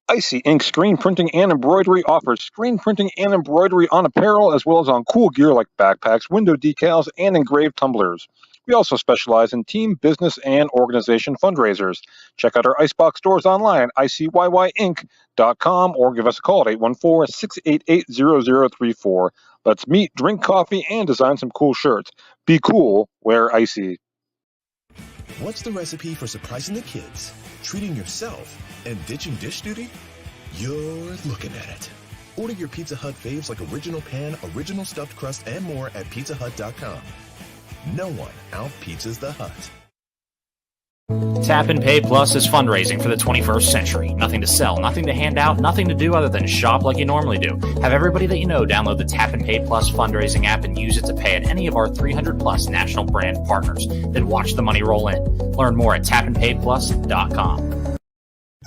Icy Ink Screen Printing and Embroidery offers screen printing and embroidery on apparel as well as on cool gear like backpacks, window decals, and engraved tumblers. We also specialize in team, business, and organization fundraisers. Check out our Icebox stores online at icyinc.com or give us a call at 814-688-0034. Let's meet, drink coffee, and design some cool shirts. Be cool, wear Icy. What's the recipe for surprising the kids, treating yourself, and ditching dish duty? You're looking at it. Order your Pizza Hut faves like original pan, original stuffed crust, and more at pizzahut.com. No one out-pizzas the Hut. Tap and Pay Plus is fundraising for the 21st century. Nothing to sell, nothing to hand out, nothing to do other than shop like you normally do. Have everybody that you know download the Tap and Pay Plus fundraising app and use it to pay at any of our 300-plus national brand partners. Then watch the money roll in. Learn more at tapandpayplus.com.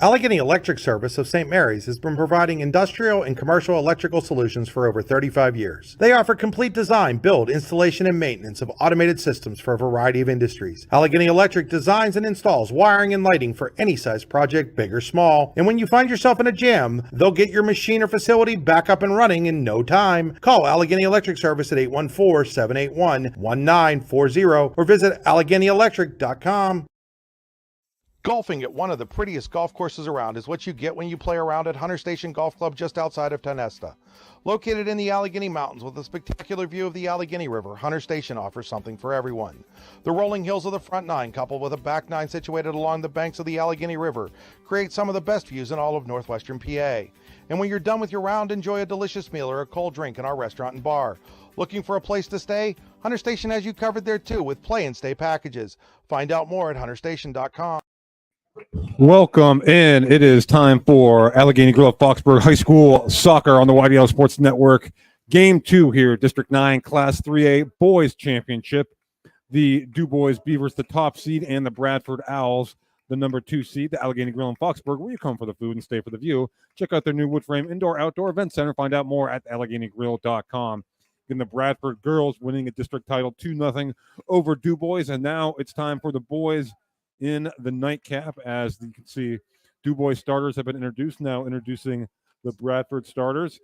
Allegheny Electric Service of St. Mary's has been providing industrial and commercial electrical solutions for over 35 years. They offer complete design, build, installation, and maintenance of automated systems for a variety of industries. Allegheny Electric designs and installs wiring and lighting for any size project, big or small. And when you find yourself in a jam, they'll get your machine or facility back up and running in no time. Call Allegheny Electric Service at 814-781-1940 or visit AlleghenyElectric.com. Golfing at one of the prettiest golf courses around is what you get when you play around at Hunter Station Golf Club just outside of Tonesta. Located in the Allegheny Mountains with a spectacular view of the Allegheny River, Hunter Station offers something for everyone. The rolling hills of the front nine, coupled with a back nine situated along the banks of the Allegheny River, create some of the best views in all of northwestern PA. And when you're done with your round, enjoy a delicious meal or a cold drink in our restaurant and bar. Looking for a place to stay? Hunter Station has you covered there too with play and stay packages. Find out more at hunterstation.com. Welcome in. It is time for Allegheny Grove Foxburg High School soccer on the YDL Sports Network. Game 2 here, District 9 Class 3A Boys Championship. The DuBois Beavers, the top seed, and the Bradford Owls, the number 2 seed. The Allegheny Grill in Foxburg, where you come for the food and stay for the view. Check out their new wood frame indoor-outdoor event center. Find out more at AlleghenyGrill.com. In the Bradford girls winning a district title 2-0 over DuBois, and now it's time for the boys in the nightcap. As you can see, DuBois starters have been introduced. Now introducing the Bradford starters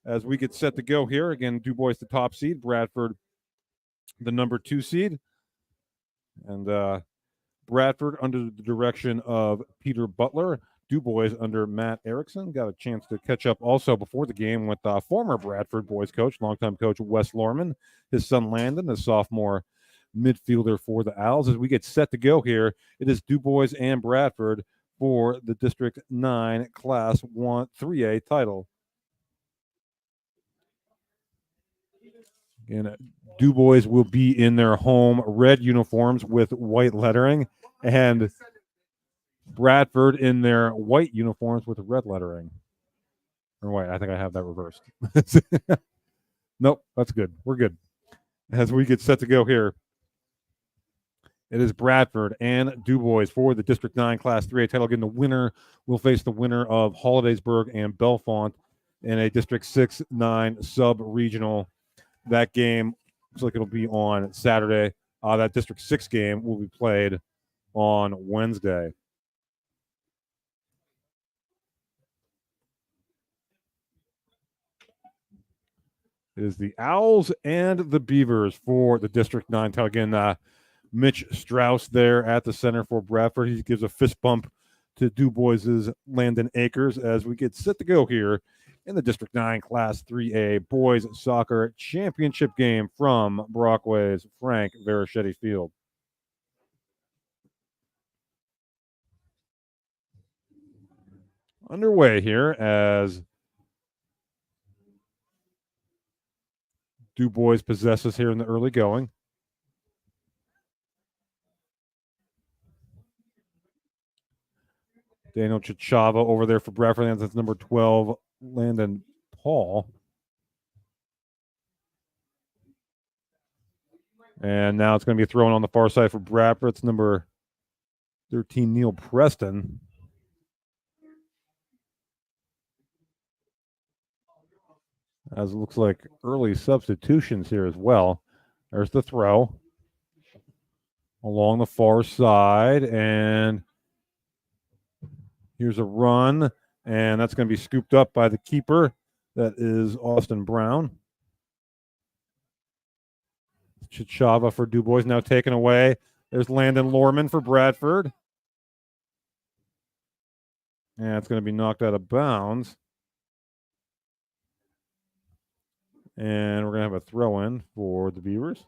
as we get set to go here. Again, DuBois the top seed, Bradford the number 2 seed. And Bradford under the direction of Peter Butler. DuBois under Matt Erickson. Got a chance to catch up also before the game with former Bradford boys coach, longtime coach Wes Lorman, his son Landon, the sophomore midfielder for the Owls. As we get set to go here, it is DuBois and Bradford for the District 9 Class 1 3A title. Again, DuBois will be in their home red uniforms with white lettering, and Bradford in their white uniforms with red lettering. Or wait, I think I have that reversed. Nope, that's good. We're good. As we get set to go here, it is Bradford and DuBois for the District 9 Class 3A title. Again, the winner will face the winner of Hollidaysburg and Bellefonte in a District 6-9 sub-regional. That game looks like it'll be on Saturday. That District 6 game will be played on Wednesday. It is the Owls and the Beavers for the District 9 title. Again, Mitch Strauss there at the center for Bradford. He gives a fist bump to DuBois' Landon Akers as we get set to go here in the District 9 Class 3A Boys Soccer Championship game from Brockway's Frank Verichetti Field. Underway here as DuBois possesses here in the early going. Daniel Chichava over there for Bradford. That's number 12, Landon Paul. And now it's going to be thrown on the far side for Bradford. It's number 13, Neil Preston. As it looks like early substitutions here as well. There's the throw along the far side, and here's a run And that's going to be scooped up by the keeper. That is Austin Brown. Chichava for DuBois now taken away. There's Landon Lorman for Bradford. And it's going to be knocked out of bounds. And we're going to have a throw-in for the Beavers.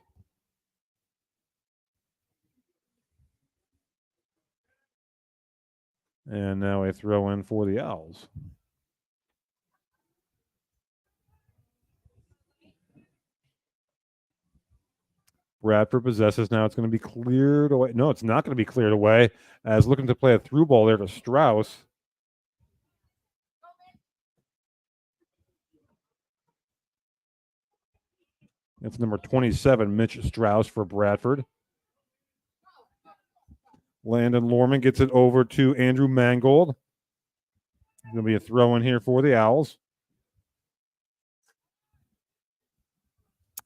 And now a throw-in for the Owls. Bradford possesses now. It's going to be cleared away. No, it's not going to be cleared away, as looking to play a through ball there to Strauss. It's number 27, Mitch Strauss for Bradford. Landon Lorman gets it over to Andrew Mangold. Going to be a throw in here for the Owls.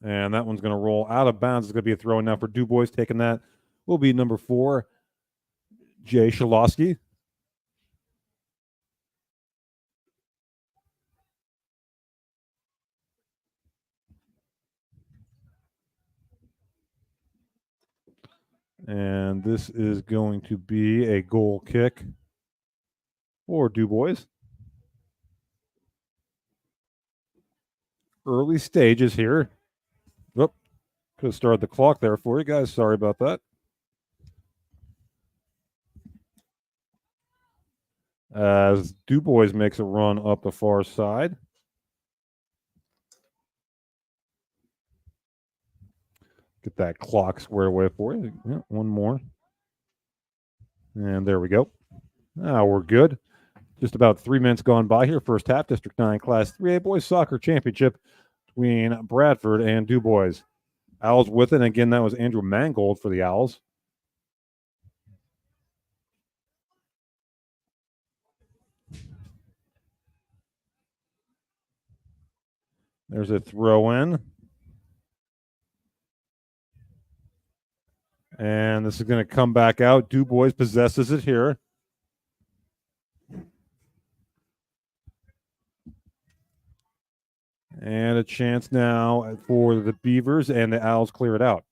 And that one's going to roll out of bounds. It's going to be a throw in now for DuBois. Taking that will be number 4, Jay Shalosky. And this is going to be a goal kick for DuBois. Early stages here. Whoop. Could have started the clock there for you guys. Sorry about that. As DuBois makes a run up the far side. Get that clock squared away for you. Yeah, one more. And there we go. Now we're good. Just about 3 minutes gone by here. First half, District 9 Class 3A Boys Soccer Championship between Bradford and DuBois. Owls with it. And again, that was Andrew Mangold for the Owls. There's a throw in. And this is going to come back out. DuBois possesses it here. And a chance now for the Beavers, and the Owls clear it out.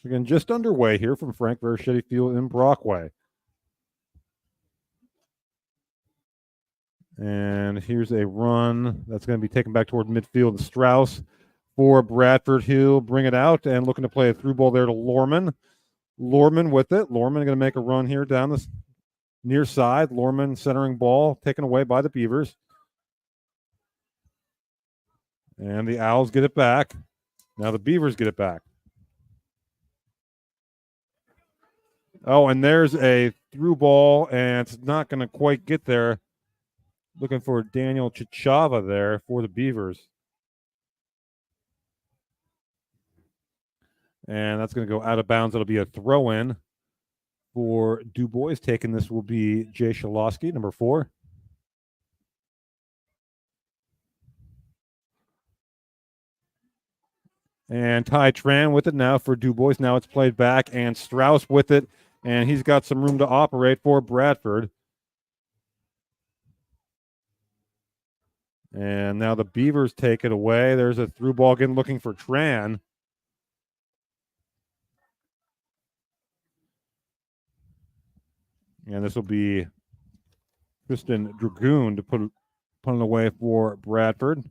Again, just underway here from Frank Verschetti Field in Brockway. And here's a run that's going to be taken back toward midfield. Strauss for Bradford. He'll bring it out and looking to play a through ball there to Lorman. Lorman with it. Lorman going to make a run here down the near side. Lorman centering ball taken away by the Beavers. And the Owls get it back. Now the Beavers get it back. Oh, and there's a through ball, and it's not going to quite get there. Looking for Daniel Chichava there for the Beavers. And that's going to go out of bounds. It'll be a throw-in for DuBois. Taking this will be Jay Shalosky, number 4. And Ty Tran with it now for DuBois. Now it's played back, and Strauss with it, and he's got some room to operate for Bradford. And now the Beavers take it away. There's a through ball again looking for Tran. And this will be Kristen Dragoon to put it away for Bradford.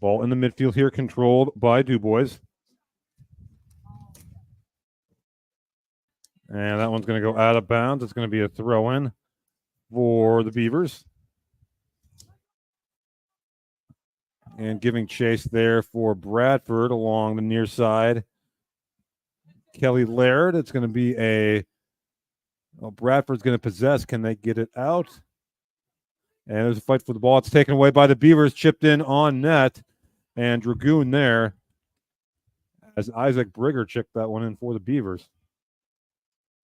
Ball in the midfield here, controlled by DuBois. And that one's going to go out of bounds. It's going to be a throw-in for the Beavers. And giving chase there for Bradford along the near side. Kelly Laird. It's going to be Bradford's going to possess. Can they get it out? And there's a fight for the ball. It's taken away by the Beavers, chipped in on net. And Dragoon there as Isaac Brigger chipped that one in for the Beavers.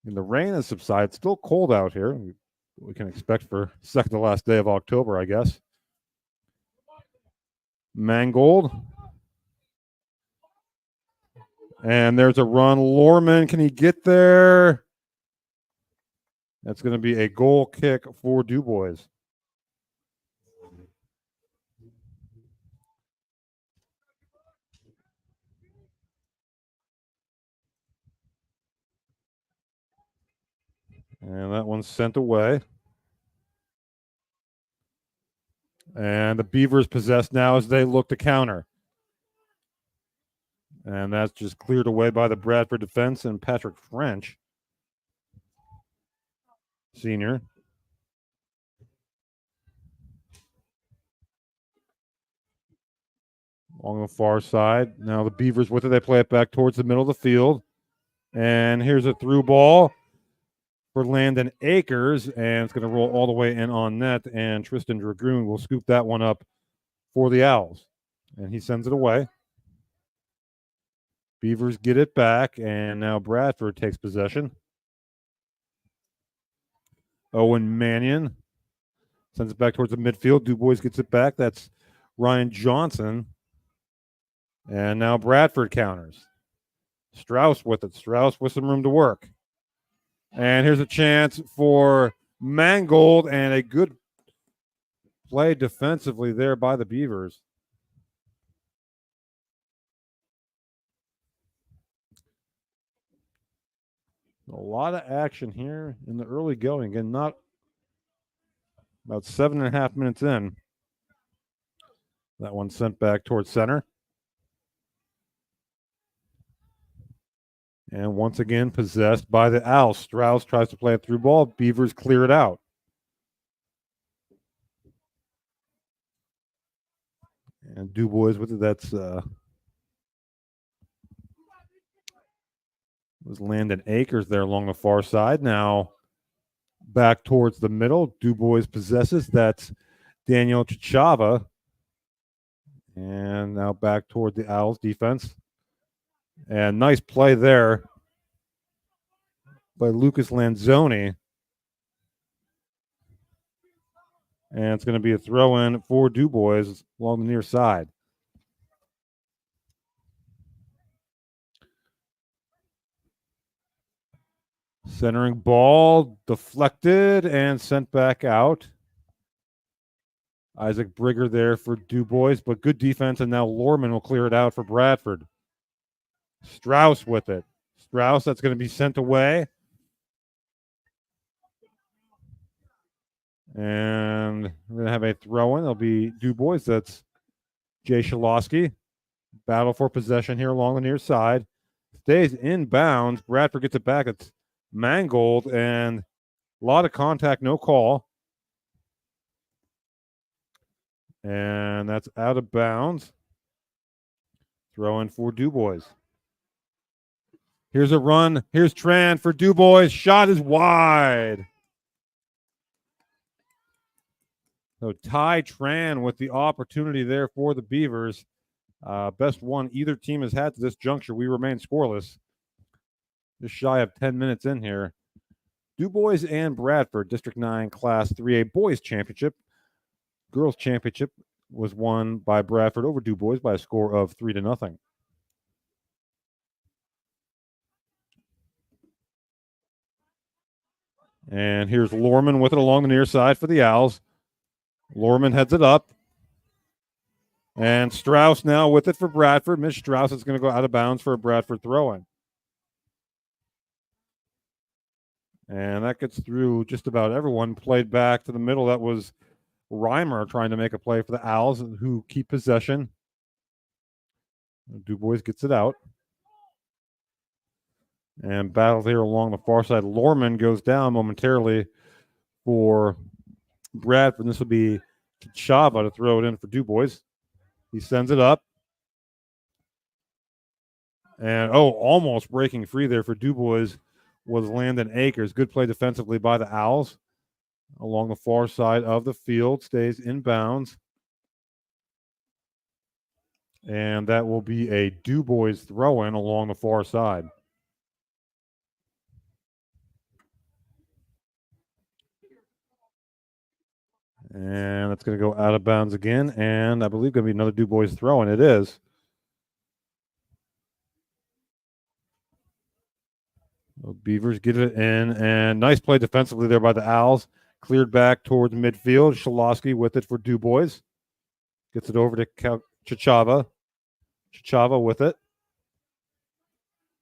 And the rain has subsided. Still cold out here. We can expect for second to last day of October, I guess. Mangold And there's a run. Lorman, can he get there? That's going to be a goal kick for DuBois. And that one's sent away. And the Beavers possess now as they look to counter. And that's just cleared away by the Bradford defense and Patrick French, senior. Along the far side. Now the Beavers with it. They play it back towards the middle of the field. And here's a through ball for Landon Akers. And it's going to roll all the way in on net. And Tristan Dragoon will scoop that one up for the Owls. And he sends it away. Beavers get it back. And now Bradford takes possession. Owen Mannion sends it back towards the midfield. DuBois gets it back. That's Ryan Johnson. And now Bradford counters. Strauss with it. Strauss with some room to work. And here's a chance for Mangold and a good play defensively there by the Beavers. A lot of action here in the early going. Again, not about 7.5 minutes in. That one sent back towards center. And once again, possessed by the Owls. Strauss tries to play a through ball. Beavers clear it out. And DuBois with it. That's was Landon Akers there along the far side. Now back towards the middle. DuBois possesses. That's Daniel Chichava. And now back toward the Owls defense. And nice play there by Lucas Lanzoni. And it's going to be a throw-in for DuBois along the near side. Centering ball, deflected and sent back out. Isaac Brigger there for DuBois, but good defense, and now Lorman will clear it out for Bradford. Strauss with it. Strauss, that's going to be sent away. And we're going to have a throw-in. It'll be DuBois. That's Jay Shalosky. Battle for possession here along the near side. Stays inbounds. Bradford gets it back. It's Mangold, and a lot of contact, no call. And that's out of bounds. Throw-in for DuBois. Here's a run. Here's Tran for DuBois. Shot is wide. So Ty Tran with the opportunity there for the Beavers. Best one either team has had to this juncture. We remain scoreless. Just shy of 10 minutes in here. DuBois and Bradford, District 9 Class 3A Boys Championship. Girls Championship was won by Bradford over DuBois by a score of 3-0. And here's Lorman with it along the near side for the Owls. Lorman heads it up. And Strauss now with it for Bradford. Miss Strauss is going to go out of bounds for a Bradford throw-in. And that gets through just about everyone. Played back to the middle. That was Reimer trying to make a play for the Owls, who keep possession. DuBois gets it out. And battle here along the far side. Lorman goes down momentarily for Bradford. This will be Chava to throw it in for DuBois. He sends it up. And, almost breaking free there for DuBois was Landon Akers. Good play defensively by the Owls along the far side of the field. Stays inbounds. And that will be a DuBois throw-in along the far side. And that's going to go out of bounds again. And I believe going to be another DuBois throw, and it is. So Beavers get it in, and nice play defensively there by the Owls. Cleared back towards midfield. Shalosky with it for DuBois. Gets it over to Chichava. Chichava with it.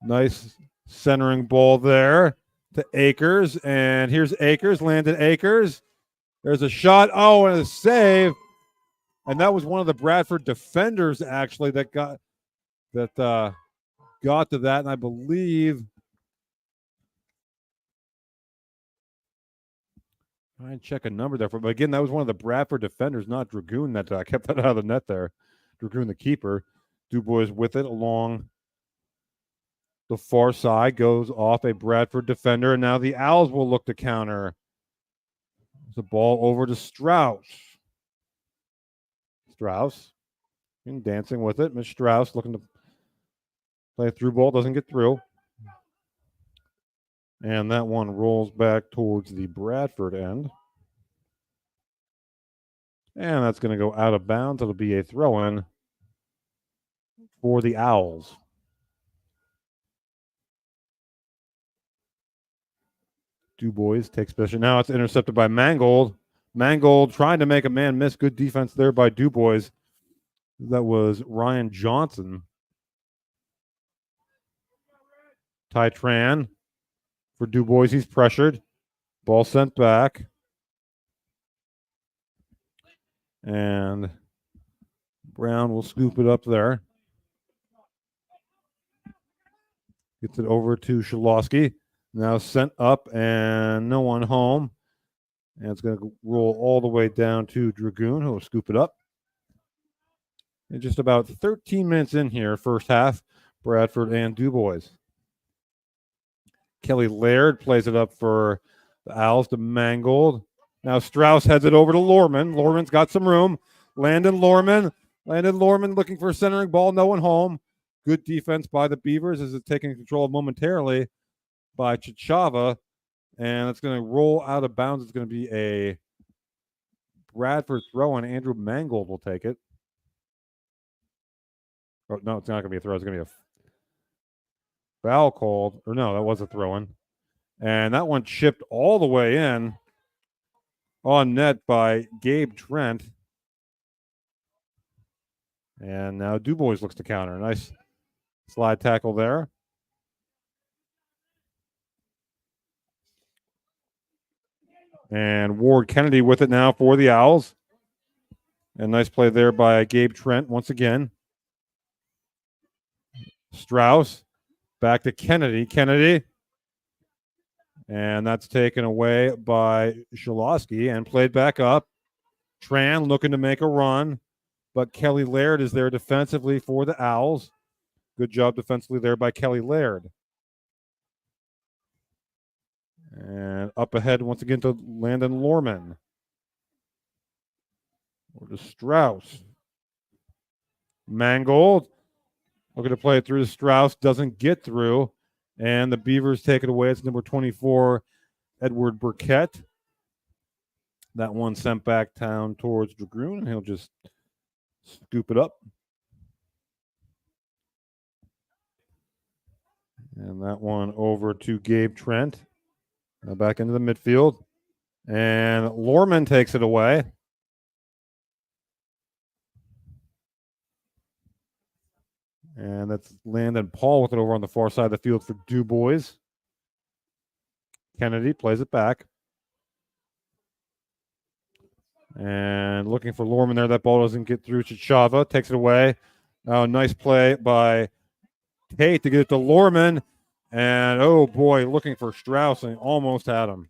Nice centering ball there to Akers. And here's Akers. Landon Akers. There's a shot. Oh, and a save. And that was one of the Bradford defenders, actually, that got to that. And I believe I check a number there for, but again, that was one of the Bradford defenders, not Dragoon, that kept that out of the net there. Dragoon, the keeper. DuBois with it along the far side, goes off a Bradford defender, and now the Owls will look to counter. The ball over to Strauss. Strauss and dancing with it. Miss Strauss looking to play a through ball, doesn't get through. And that one rolls back towards the Bradford end. And that's going to go out of bounds. It'll be a throw-in for the Owls. DuBois takes possession. Now it's intercepted by Mangold. Mangold trying to make a man miss. Good defense there by DuBois. That was Ryan Johnson. Ty Tran for DuBois. He's pressured. Ball sent back. And Brown will scoop it up there. Gets it over to Shalosky. Now sent up and no one home. And it's going to roll all the way down to Dragoon, who will scoop it up. And just about 13 minutes in here, first half, Bradford and DuBois. Kelly Laird plays it up for the Owls to Mangold. Now Strauss heads it over to Lorman. Lorman's got some room. Landon Lorman looking for a centering ball. No one home. Good defense by the Beavers as it's taking control momentarily by Chichava. And it's going to roll out of bounds. It's going to be a Bradford throw, and Andrew Mangold will take it. Oh, no, it's not going to be a throw. It's going to be a foul called. Or no, that was a throw-in. And that one chipped all the way in on net by Gabe Trent. And now DuBois looks to counter. Nice slide tackle there. And Ward Kennedy with it now for the Owls. And nice play there by Gabe Trent once again. Strauss back to Kennedy. Kennedy. And that's taken away by Shalosky and played back up. Tran looking to make a run. But Kelly Laird is there defensively for the Owls. Good job defensively there by Kelly Laird. And up ahead once again to Landon Lorman. Or to Strauss. Mangold looking to play it through to Strauss. Doesn't get through. And the Beavers take it away. It's number 24, Edward Burkett. That one sent back down towards Dragoon, and he'll just scoop it up. And that one over to Gabe Trent. Now back into the midfield. And Lorman takes it away. And that's Landon Paul with it over on the far side of the field for DuBois. Kennedy plays it back. And looking for Lorman there. That ball doesn't get through. Chichava takes it away. Oh, nice play by Tate to get it to Lorman. And, oh, boy, looking for Strauss and almost had him.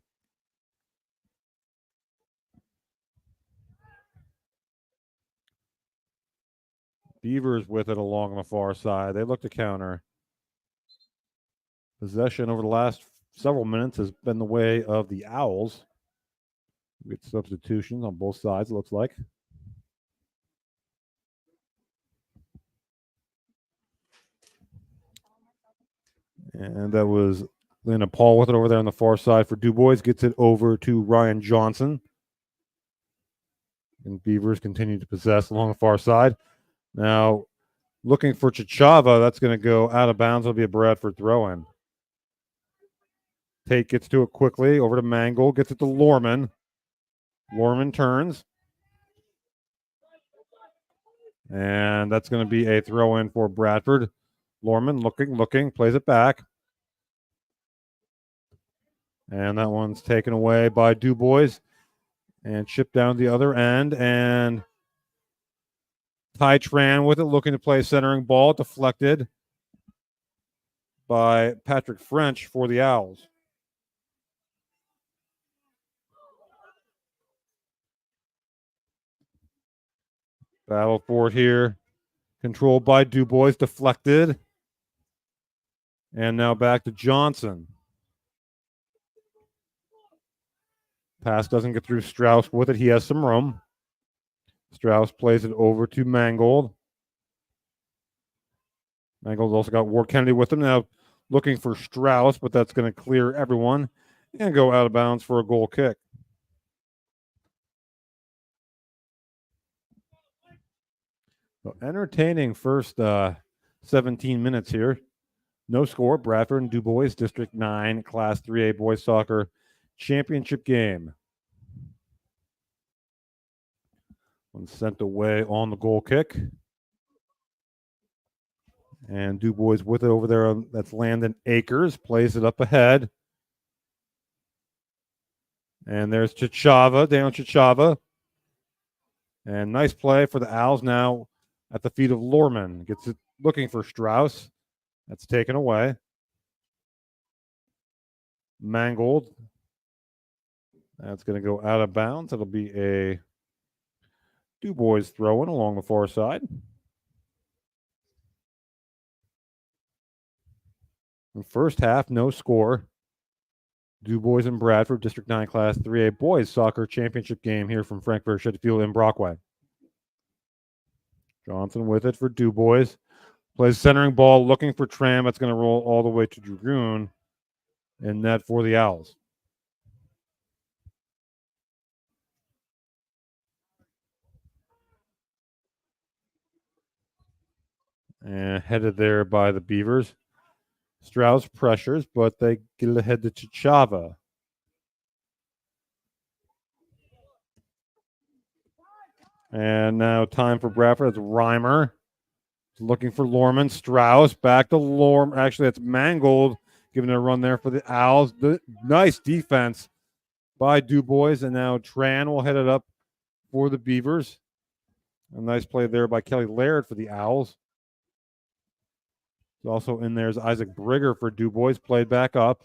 Beavers with it along the far side. They look to counter. Possession over the last several minutes has been the way of the Owls. We get substitutions on both sides, it looks like. And that was Landon Paul with it over there on the far side for DuBois. Gets it over to Ryan Johnson. And Beavers continue to possess along the far side. Now, looking for Chichava, that's going to go out of bounds. It'll be a Bradford throw-in. Tate gets to it quickly. Over to Mangold. Gets it to Lorman. Lorman turns. And that's going to be a throw in for Bradford. Lorman looking, plays it back. And that one's taken away by DuBois and chipped down the other end. And Ty Tran with it, looking to play centering ball, deflected by Patrick French for the Owls. Battle for it here. Controlled by DuBois, deflected. And now back to Johnson. Pass doesn't get through Strauss with it. He has some room. Strauss plays it over to Mangold. Mangold's also got Ward Kennedy with him. Now looking for Strauss, but that's going to clear everyone and go out of bounds for a goal kick. So entertaining first 17 minutes here. No score. Bradford and DuBois, District 9, Class 3A Boys Soccer Championship game. One sent away on the goal kick. And DuBois with it over there. That's Landon Akers. Plays it up ahead. And there's Chichava, Daniel Chichava. And nice play for the Owls now at the feet of Lorman. Gets it looking for Strauss. That's taken away. Mangold. That's going to go out of bounds. It'll be a DuBois throw-in along the far side. In first half, no score. DuBois and Bradford, District 9 Class 3A Boys Soccer Championship game here from Frankfurt Field in Brockway. Johnson with it for DuBois. Plays centering ball, looking for Tram. That's going to roll all the way to Dragoon. And net for the Owls. And headed there by the Beavers. Strauss pressures, but they get it ahead to Chichava. And now time for Bradford. It's Reimer. Looking for Lorman. Strauss back to Lorman. Actually, that's Mangold giving it a run there for the Owls. Nice defense by DuBois. And now Tran will head it up for the Beavers. A nice play there by Kelly Laird for the Owls. Also in there is Isaac Brigger for DuBois. Played back up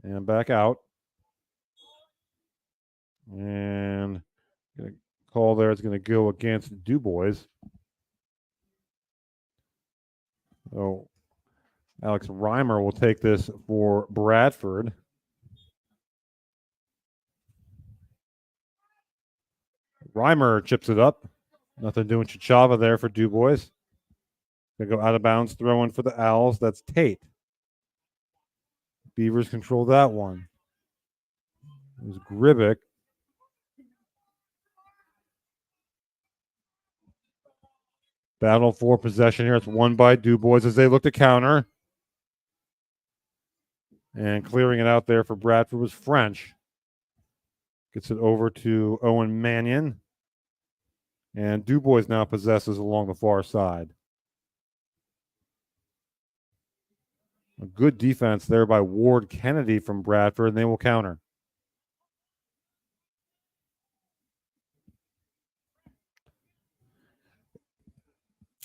and back out. And call there is going to go against DuBois. So Alex Reimer will take this for Bradford. Reimer chips it up. Nothing doing Chichava there for DuBois. Going to go out of bounds, throw in for the Owls. That's Tate. Beavers control that one. It was Gribic. Battle for possession here. It's won by DuBois as they look to counter. And clearing it out there for Bradford was French. Gets it over to Owen Mannion. And DuBois now possesses along the far side. A good defense there by Ward Kennedy from Bradford, and they will counter.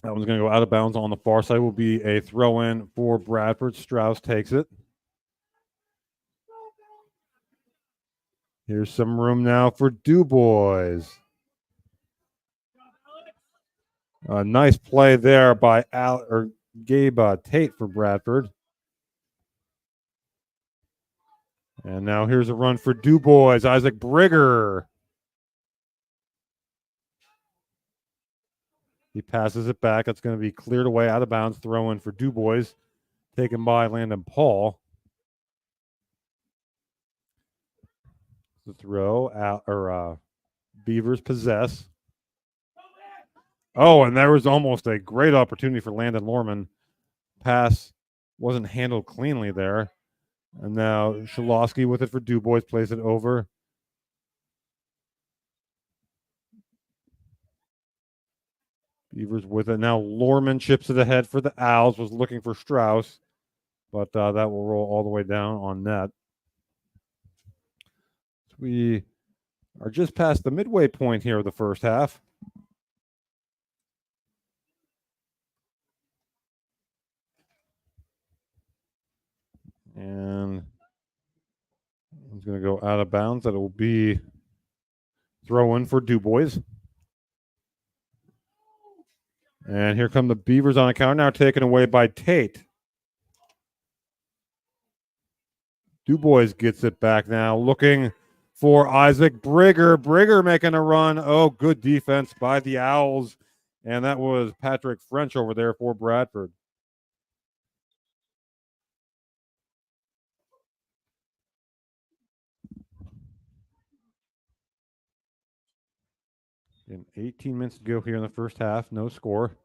That one's going to go out of bounds on the far side. Will be a throw-in for Bradford. Strauss takes it. Here's some room now for DuBois. A nice play there by Gabe Tate for Bradford. And now here's a run for DuBois. Isaac Brigger. He passes it back. That's going to be cleared away out of bounds. Throw in for DuBois. Taken by Landon Paul. The throw out, Beavers possess. Oh, and there was almost a great opportunity for Landon Lorman. Pass wasn't handled cleanly there. And now Shalosky with it for DuBois, plays it over. Beavers with it. Now Lorman chips it ahead for the Owls, was looking for Strauss, but that will roll all the way down on net. So we are just past the midway point here of the first half. And it's going to go out of bounds. That will be throw in for DuBois. And here come the Beavers on a counter, now taken away by Tate. DuBois gets it back now, looking for Isaac Brigger. Brigger making a run. Oh, good defense by the Owls. And that was Patrick French over there for Bradford. In 18 minutes to go here in the first half, no score.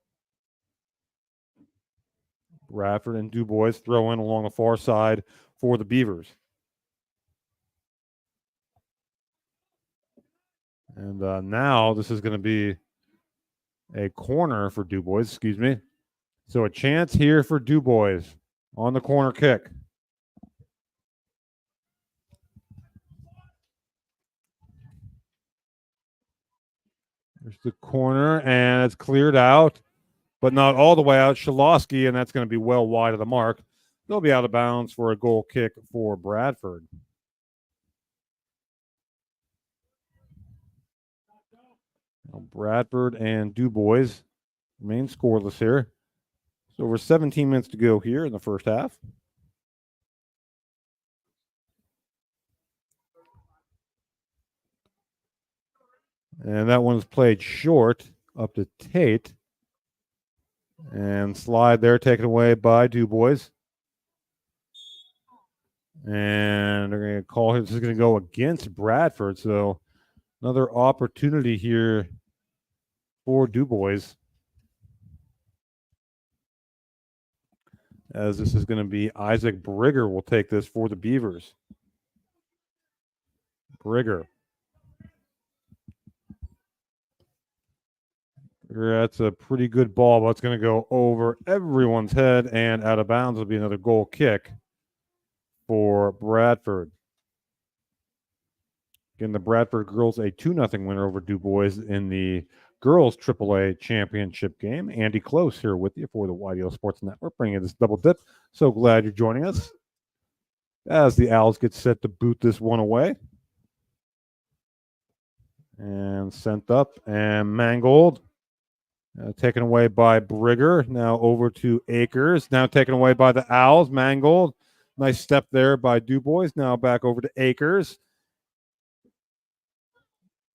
Bradford and DuBois throw in along the far side for the Beavers. And now this is going to be a corner for DuBois, excuse me. So a chance here for DuBois on the corner kick. There's the corner, and it's cleared out, but not all the way out. Shalosky, and that's going to be well wide of the mark. They'll be out of bounds for a goal kick for Bradford. Now Bradford and DuBois remain scoreless here. So over 17 minutes to go here in the first half. And that one's played short up to Tate. And slide there taken away by DuBois. And they're going to call him. This is going to go against Bradford. So another opportunity here for DuBois. As this is going to be Isaac Brigger will take this for the Beavers. Brigger. That's a pretty good ball, but it's going to go over everyone's head and out of bounds. Will be another goal kick for Bradford. Again, the Bradford girls a 2-0 winner over DuBois in the girls AAA championship game. Andy Close here with you for the YDL Sports Network, bringing you this double dip. So glad you're joining us as the Owls get set to boot this one away. And sent up and mangled. Taken away by Brigger. Now over to Akers. Now taken away by the Owls. Mangold. Nice step there by DuBois. Now back over to Akers.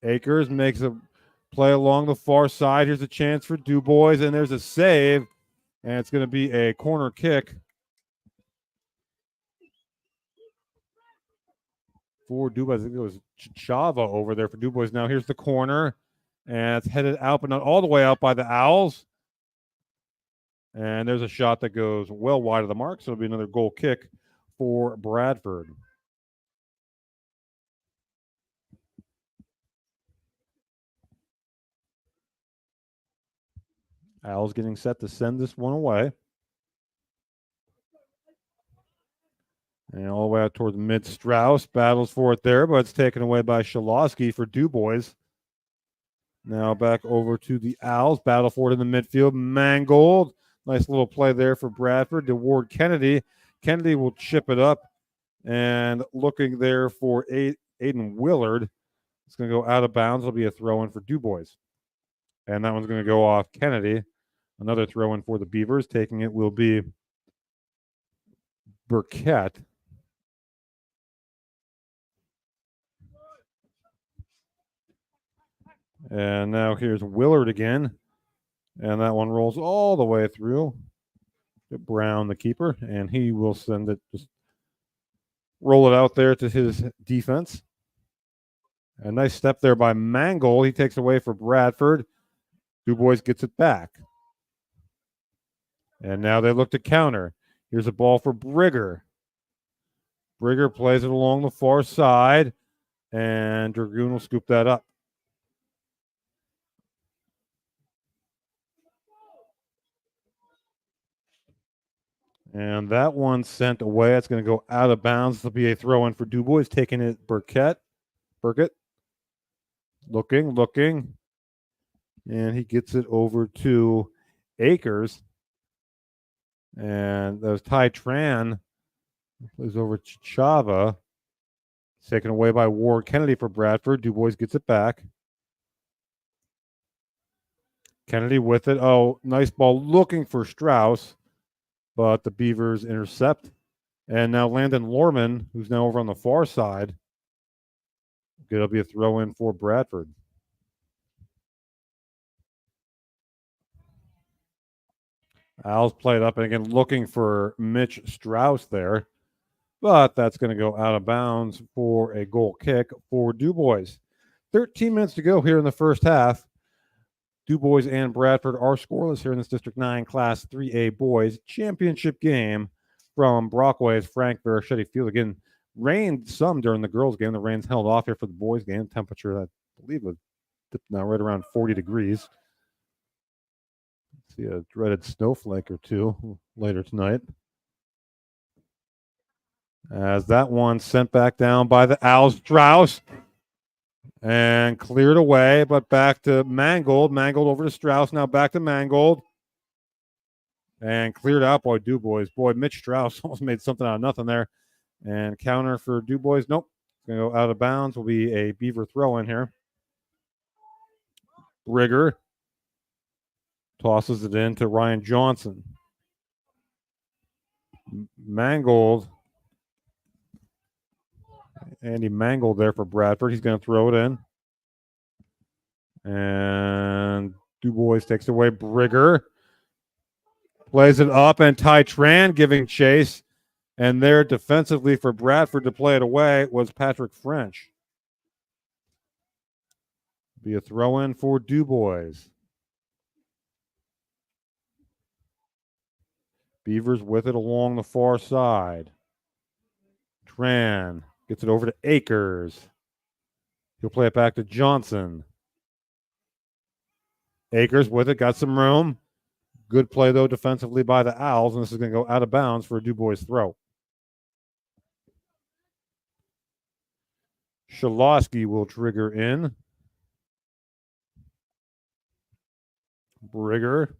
Akers makes a play along the far side. Here's a chance for DuBois, and there's a save. And it's going to be a corner kick for DuBois. I think it was Chava over there for DuBois. Now here's the corner. And it's headed out, but not all the way out by the Owls. And there's a shot that goes well wide of the mark. So it'll be another goal kick for Bradford. Owls getting set to send this one away. And all the way out towards mid. Strauss battles for it there, but it's taken away by Shalosky for DuBois. Now back over to the Owls. Battle for it in the midfield. Mangold. Nice little play there for Bradford to Ward Kennedy. Kennedy will chip it up. And looking there for Aiden Willard. It's going to go out of bounds. It'll be a throw-in for DuBois. And that one's going to go off Kennedy. Another throw-in for the Beavers. Taking it will be Burkett. And now here's Willard again. And that one rolls all the way through to Brown, the keeper. And he will send it, just roll it out there to his defense. A nice step there by Mangold. He takes away for Bradford. DuBois gets it back. And now they look to counter. Here's a ball for Brigger. Brigger plays it along the far side, and Dragoon will scoop that up. And that one sent away. It's going to go out of bounds. This will be a throw in for DuBois, taking it Burkett. Looking. And he gets it over to Akers. And that was Ty Tran. Plays over to Chava. Taken away by Ward Kennedy for Bradford. DuBois gets it back. Kennedy with it. Oh, nice ball looking for Strauss. But the Beavers intercept. And now Landon Lorman, who's now over on the far side. It'll be a throw in for Bradford. Al's played up and again looking for Mitch Strauss there. But that's going to go out of bounds for a goal kick for DuBois. 13 minutes to go here in the first half. DuBois and Bradford are scoreless here in this District 9 Class 3A Boys Championship game from Brockway's Frank Verichetti Field. Again, rained some during the girls' game. The rain's held off here for the boys' game. Temperature, I believe, was now right around 40 degrees. See a dreaded snowflake or two later tonight. As that one sent back down by the Owls. Strauss. And cleared away, but back to Mangold. Mangold over to Strauss. Now back to Mangold. And cleared out by DuBois. Boy, Mitch Strauss almost made something out of nothing there. And counter for DuBois. Nope. It's going to go out of bounds. Will be a Beaver throw in here. Brigger tosses it in to Ryan Johnson. Mangold. Andy Mangold there for Bradford. He's going to throw it in. And DuBois takes away Brigger. Plays it up, and Ty Tran giving chase. And there defensively for Bradford to play it away was Patrick French. Be a throw in for DuBois. Beavers with it along the far side. Tran gets it over to Akers. He'll play it back to Johnson. Akers with it, got some room. Good play, though, defensively by the Owls, and this is going to go out of bounds for a DuBois throw. Shalosky will trigger in. Brigger.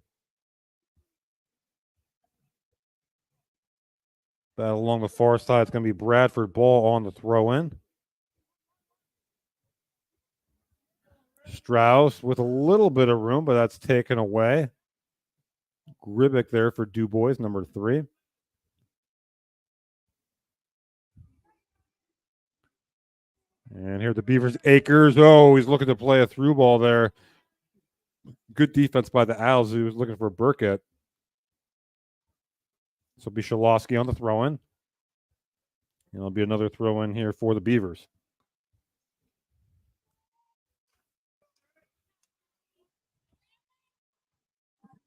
That along the far side, it's going to be Bradford ball on the throw-in. Strauss with a little bit of room, but that's taken away. Gribick there for DuBois, number 3. And here the Beavers, Akers. Oh, he's looking to play a through ball there. Good defense by the Owls. He was looking for Burkett. So it'll be Shalosky on the throw-in. And it'll be another throw-in here for the Beavers.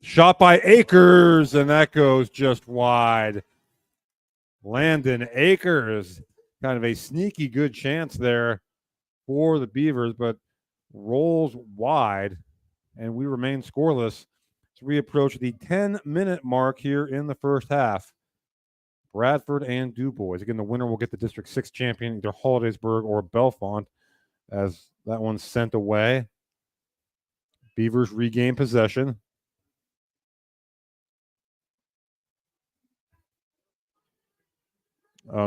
Shot by Akers, and that goes just wide. Landon Akers, kind of a sneaky good chance there for the Beavers, but rolls wide, and we remain scoreless as we approach the 10-minute mark here in the first half. Bradford and DuBois. Again, the winner will get the District 6 champion, either Hollidaysburg or Bellefonte, as that one's sent away. Beavers regain possession.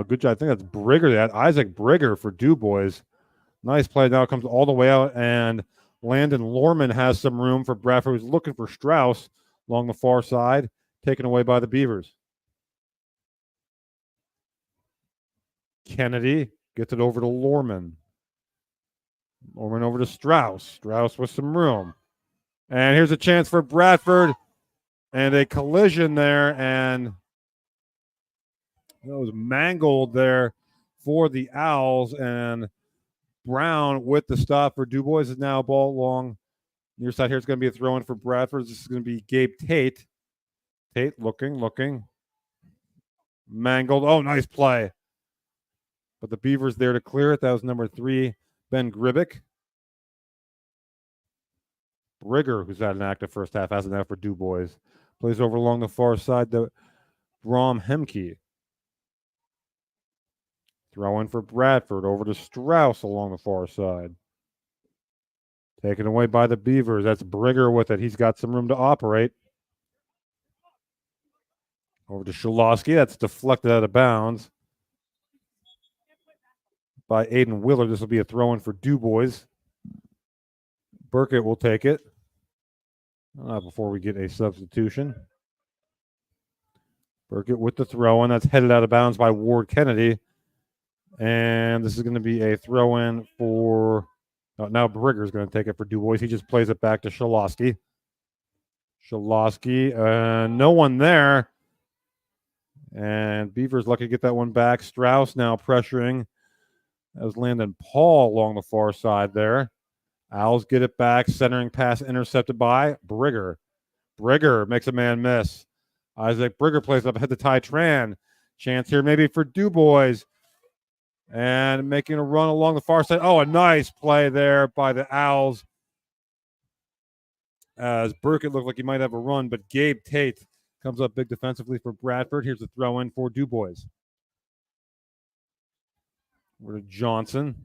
Good job. I think that's Brigger. That Isaac Brigger for DuBois. Nice play. Now it comes all the way out, and Landon Lorman has some room for Bradford, who's looking for Strauss along the far side, taken away by the Beavers. Kennedy gets it over to Lorman. Lorman over to Strauss. Strauss with some room. And here's a chance for Bradford, and a collision there, and that was Mangold there for the Owls, and Brown with the stop for DuBois is now ball along near side. Here it's going to be a throw in for Bradford. This is going to be Gabe Tate. Tate looking. Mangold. Oh, nice play. but the Beavers there to clear it. That was number 3, Ben Gribick. Brigger, who's had an active first half, has an out for DuBois. Plays over along the far side to Brom Hemke. Throw in for Bradford, over to Strauss along the far side. Taken away by the Beavers. That's Brigger with it. He's got some room to operate. Over to Shulowski. That's deflected out of bounds by Aiden Willard. This will be a throw in for DuBois. Burkett will take it before we get a substitution. Burkett with the throw in. That's headed out of bounds by Ward Kennedy. And this is going to be a throw in for. Now Brigger's going to take it for DuBois. He just plays it back to Shulowski. No one there. And Beavers lucky to get that one back. Strauss now pressuring. That was Landon Paul along the far side there. Owls get it back. Centering pass intercepted by Brigger. Brigger makes a man miss. Isaac Brigger plays up ahead to Ty Tran. Chance here maybe for DuBois. And making a run along the far side. Oh, a nice play there by the Owls. As Burkett looked like he might have a run, but Gabe Tate comes up big defensively for Bradford. Here's a throw in for DuBois. Over to Johnson.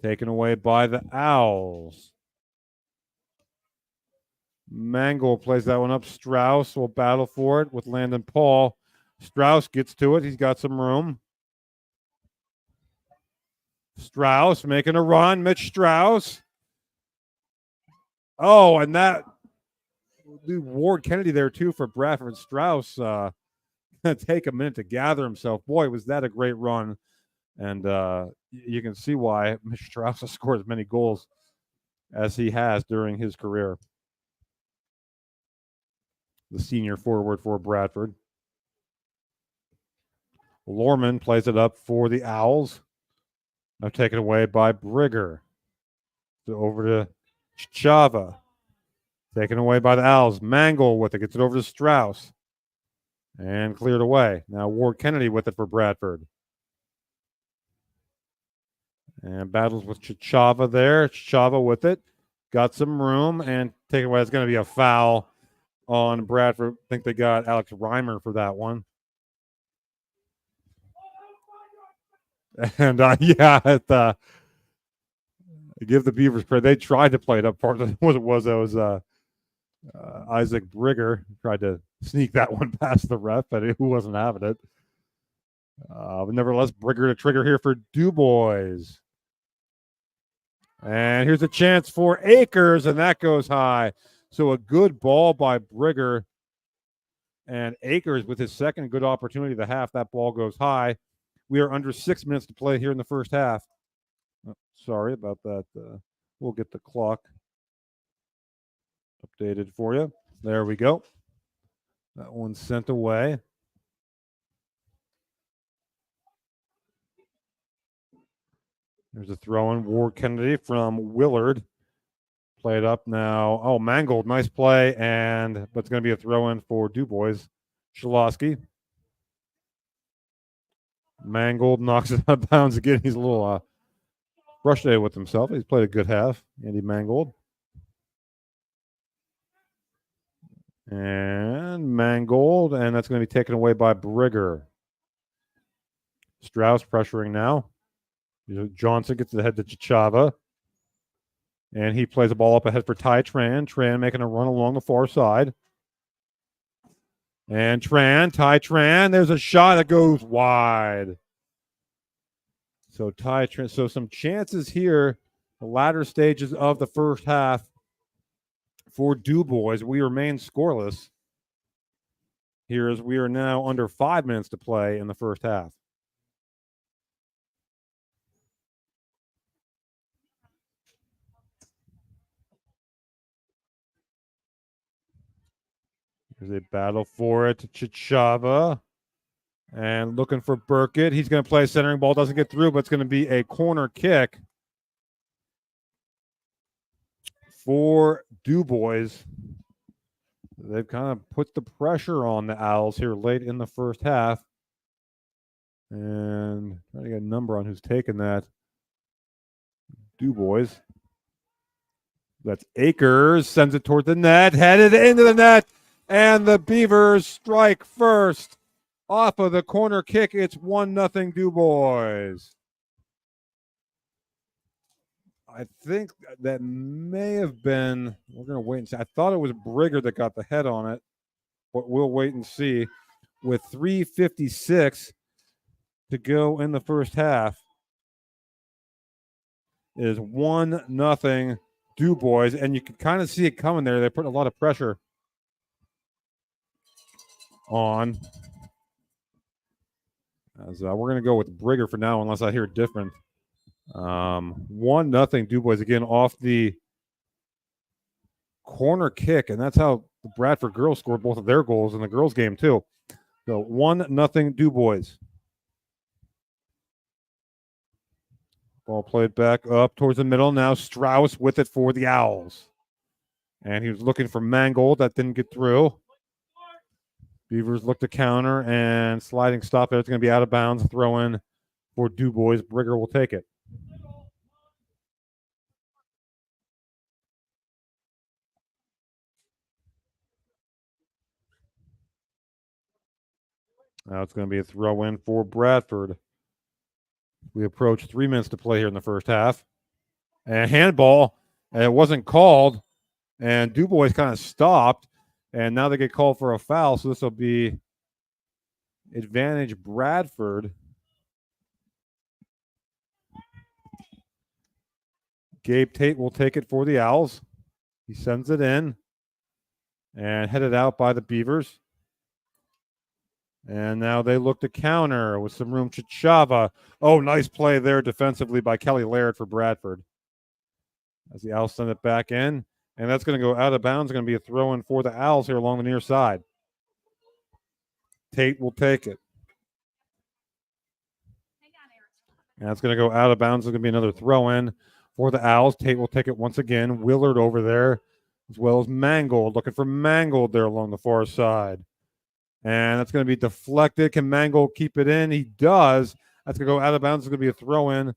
Taken away by the Owls. Mangle plays that one up. Strauss will battle for it with Landon Paul. Strauss gets to it. He's got some room. Strauss making a run. Mitch Strauss. Oh, and that Ward Kennedy there too for Bradford. Strauss take a minute to gather himself. Boy, was that a great run. And you can see why Mitch Strauss has scored as many goals as he has during his career. The senior forward for Bradford. Lorman plays it up for the Owls. Now taken away by Brigger. So over to Chava. Taken away by the Owls. Mangle with it. Gets it over to Strauss. And cleared away. Now Ward Kennedy with it for Bradford. And battles with Chava there. Chava with it. Got some room. And taken away. It's going to be a foul on Bradford. I think they got Alex Reimer for that one. And give the Beavers credit. They tried to play it up. Part of what it was, Isaac Brigger tried to sneak that one past the ref, but who wasn't having it. But nevertheless, Brigger to trigger here for DuBois. And here's a chance for Akers, and that goes high. So a good ball by Brigger. And Akers with his second good opportunity of the half. That ball goes high. We are under 6 minutes to play here in the first half. Oh, sorry about that. We'll get the clock updated for you. There we go. That one's sent away. There's a throw in. Ward Kennedy from Willard. Played up now. Oh, Mangold. Nice play. But it's going to be a throw in for DuBois. Shulowski. Mangold knocks it out of bounds again. He's a little frustrated with himself. He's played a good half. Andy Mangold. And Mangold. And that's going to be taken away by Brigger. Strauss pressuring now. Johnson gets the head to Chava. And he plays the ball up ahead for Ty Tran. Tran making a run along the far side. And Ty Tran, there's a shot that goes wide. So Ty Tran, so some chances here, the latter stages of the first half for DuBois. We remain scoreless here as we are now under 5 minutes to play in the first half. There's a battle for it to Chichava. And looking for Burkett. He's going to play centering ball. Doesn't get through, but it's going to be a corner kick for DuBois. They've kind of put the pressure on the Owls here late in the first half. And trying to get a number on who's taking that. DuBois. That's Akers. Sends it toward the net. Headed into the net. And the Beavers strike first. Off of the corner kick, it's 1-0 DuBois. I think that may have been, we're going to wait and see. I thought it was Brigger that got the head on it, but we'll wait and see. With 3:56 to go in the first half, it is 1-0 DuBois, and you can kind of see it coming there. They're putting a lot of pressure on. As we're going to go with Brigger for now, unless I hear different. 1-0 DuBois again off the corner kick, and that's how the Bradford girls scored both of their goals in the girls' game too. So 1-0 DuBois. Ball played back up towards the middle. Now Strauss with it for the Owls. And he was looking for Mangold. That didn't get through. Beavers look to counter and sliding stop there. It's going to be out of bounds. Throw in for DuBois. Brigger will take it. Now it's going to be a throw in for Bradford. We approach 3 minutes to play here in the first half. And handball, and it wasn't called. And DuBois kind of stopped. And now they get called for a foul. So this will be advantage Bradford. Gabe Tate will take it for the Owls. He sends it in. And headed out by the Beavers. And now they look to counter with some room. Chichava. Oh, nice play there defensively by Kelly Laird for Bradford. As the Owls send it back in. And that's going to go out of bounds. It's going to be a throw in for the Owls here along the near side. Tate will take it. And that's going to go out of bounds. It's going to be another throw in for the Owls. Tate will take it once again. Willard over there, as well as Mangold. Looking for Mangold there along the far side. And that's going to be deflected. Can Mangold keep it in? He does. That's going to go out of bounds. It's going to be a throw in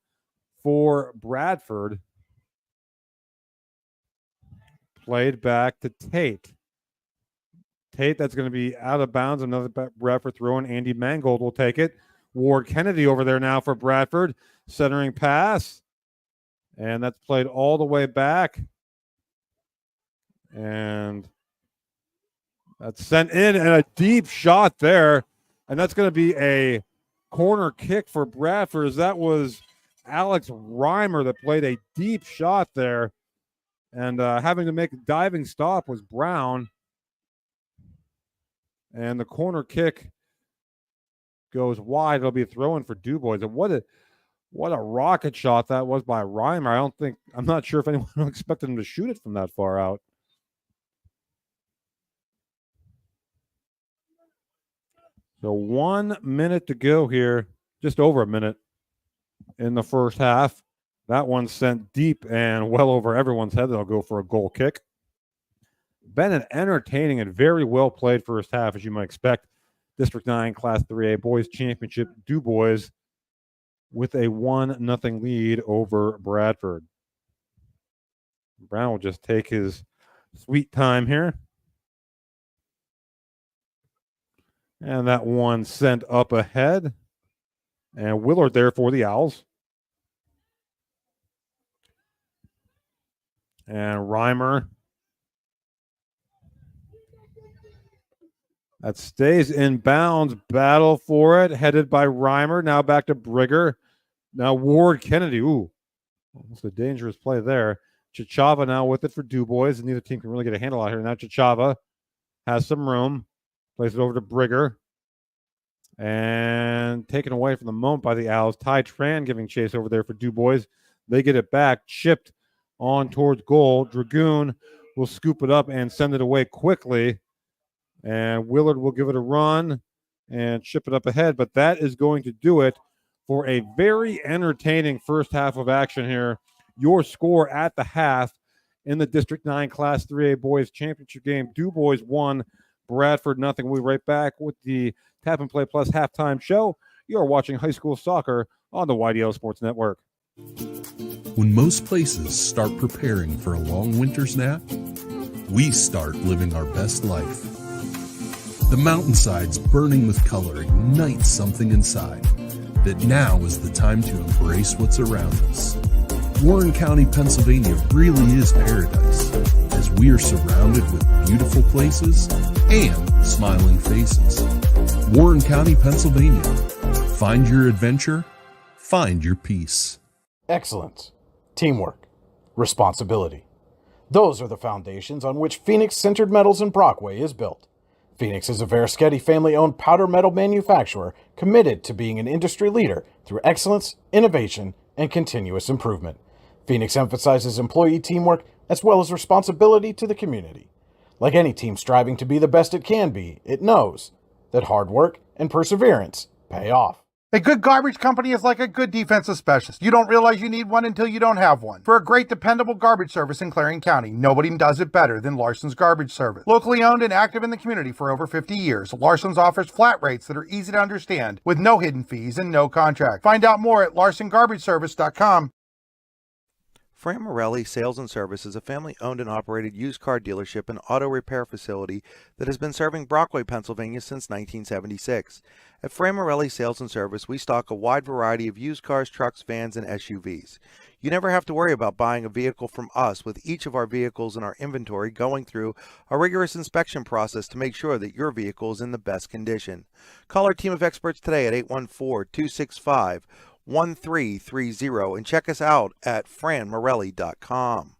for Bradford. Played back to Tate. Tate, that's going to be out of bounds. Another Bradford throw in. Andy Mangold will take it. Ward Kennedy over there now for Bradford. Centering pass. And that's played all the way back. And that's sent in and a deep shot there. And that's going to be a corner kick for Bradford. As that was Alex Reimer that played a deep shot there. And having to make a diving stop was Brown. And the corner kick goes wide. It'll be a throw in for DuBois. And what a rocket shot that was by Reimer. I'm not sure if anyone expected him to shoot it from that far out. So 1 minute to go here, just over a minute in the first half. That one sent deep and well over everyone's head. They'll go for a goal kick. Been an entertaining and very well played first half, as you might expect. District 9 Class 3A Boys Championship, DuBois with a 1-0 lead over Bradford. Brown will just take his sweet time here. And that one sent up ahead. And Willard there for the Owls. And Reimer. That stays in bounds. Battle for it. Headed by Reimer. Now back to Brigger. Now Ward Kennedy. Ooh. Almost a dangerous play there. Chichava now with it for DuBois. And neither team can really get a handle out here. Now Chichava has some room. Plays it over to Brigger. And taken away from the moment by the Owls. Ty Tran giving chase over there for DuBois. They get it back. Chipped on towards goal. Dragoon will scoop it up and send it away quickly. And Willard will give it a run and chip it up ahead. But that is going to do it for a very entertaining first half of action here. Your score at the half in the District 9 Class 3A Boys Championship game. DuBois 1, Bradford nothing. We'll be right back with the Tap and Play Plus halftime show You're watching high school soccer on the YDL Sports Network. When most places start preparing for a long winter's nap, we start living our best life. The mountainsides burning with color ignite something inside that now is the time to embrace what's around us. Warren County, Pennsylvania really is paradise, as we are surrounded with beautiful places and smiling faces. Warren County, Pennsylvania. Find your adventure, find your peace. Excellence, teamwork, responsibility. Those are the foundations on which Phoenix Sintered Metals in Brockway is built. Phoenix is a Verischetti family-owned powder metal manufacturer committed to being an industry leader through excellence, innovation, and continuous improvement. Phoenix emphasizes employee teamwork as well as responsibility to the community. Like any team striving to be the best it can be, it knows that hard work and perseverance pay off. A good garbage company is like a good defensive specialist. You don't realize you need one until you don't have one. For a great, dependable garbage service in Clarion County, nobody does it better than Larson's Garbage Service. Locally owned and active in the community for over 50 years, Larson's offers flat rates that are easy to understand with no hidden fees and no contract. Find out more at larsongarbageservice.com. Fran Morelli Sales and Service is a family-owned and operated used car dealership and auto repair facility that has been serving Brockway, Pennsylvania since 1976. At Fran Morelli Sales and Service, we stock a wide variety of used cars, trucks, vans, and SUVs. You never have to worry about buying a vehicle from us, with each of our vehicles in our inventory going through a rigorous inspection process to make sure that your vehicle is in the best condition. Call our team of experts today at 814-265-1330 and check us out at franmorelli.com.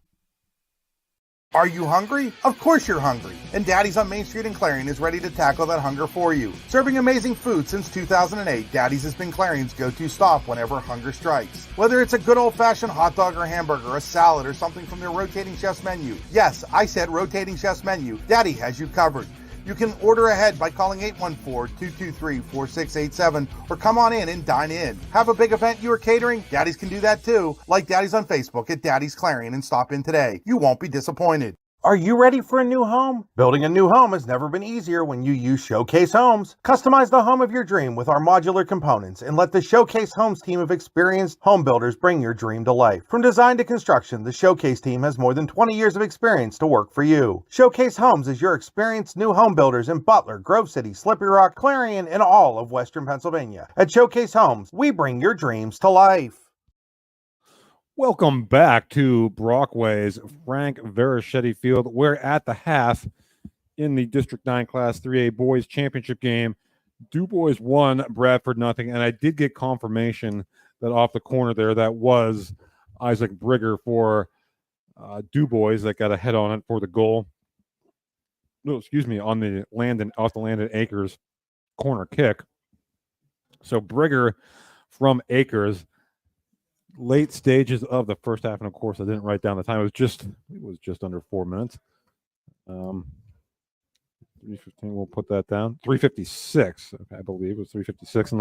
Are you hungry? Of course you're hungry. And Daddy's on Main Street in Clarion is ready to tackle that hunger for you. Serving amazing food since 2008, Daddy's has been Clarion's go-to stop whenever hunger strikes. Whether it's a good old-fashioned hot dog or hamburger, a salad, or something from their rotating chef's menu. Yes, I said rotating chef's menu. Daddy has you covered. You can order ahead by calling 814-223-4687 or come on in and dine in. Have a big event you are catering? Daddy's can do that too. Like Daddy's on Facebook at Daddy's Clarion and stop in today. You won't be disappointed. Are you ready for a new home? Building a new home has never been easier when you use Showcase Homes. Customize the home of your dream with our modular components and let the Showcase Homes team of experienced home builders bring your dream to life. From design to construction, the Showcase team has more than 20 years of experience to work for you. Showcase Homes is your experienced new home builders in Butler, Grove City, Slippery Rock, Clarion, and all of Western Pennsylvania. At Showcase Homes, we bring your dreams to life. Welcome back to Brockway's Frank Verischetti Field. We're at the half in the District 9 Class 3A Boys Championship game. DuBois won, Bradford nothing, and I did get confirmation that off the corner there that was Isaac Brigger for DuBois that got a head on it for the goal. No, excuse me, on the off the Landon Acres corner kick. So Brigger from Acres. Late stages of the first half, and of course, I didn't write down the time. It was just under 4 minutes. 3:15. We'll put that down. 3:56. I believe it was 3:56,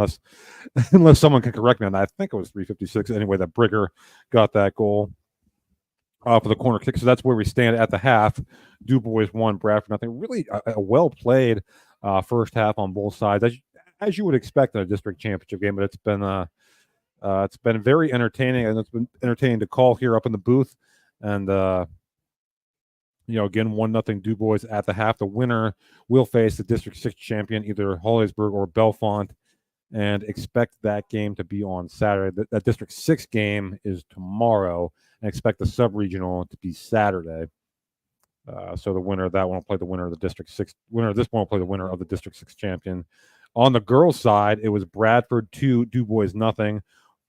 unless someone can correct me on that. I think it was 3:56. Anyway, that Brigger got that goal off of the corner kick. So that's where we stand at the half. DuBois won, Bradford nothing. Really a well played first half on both sides, as you would expect in a district championship game. But it's been very entertaining, and it's been entertaining to call here up in the booth. And, again, 1-0 DuBois at the half. The winner will face the District 6 champion, either Hollidaysburg or Bellefonte, and expect that game to be on Saturday. That District 6 game is tomorrow, and expect the sub-regional to be Saturday. So the winner of that one will play the winner of the District 6. Winner of this one will play the winner of the District 6 champion. On the girls' side, it was Bradford 2, DuBois nothing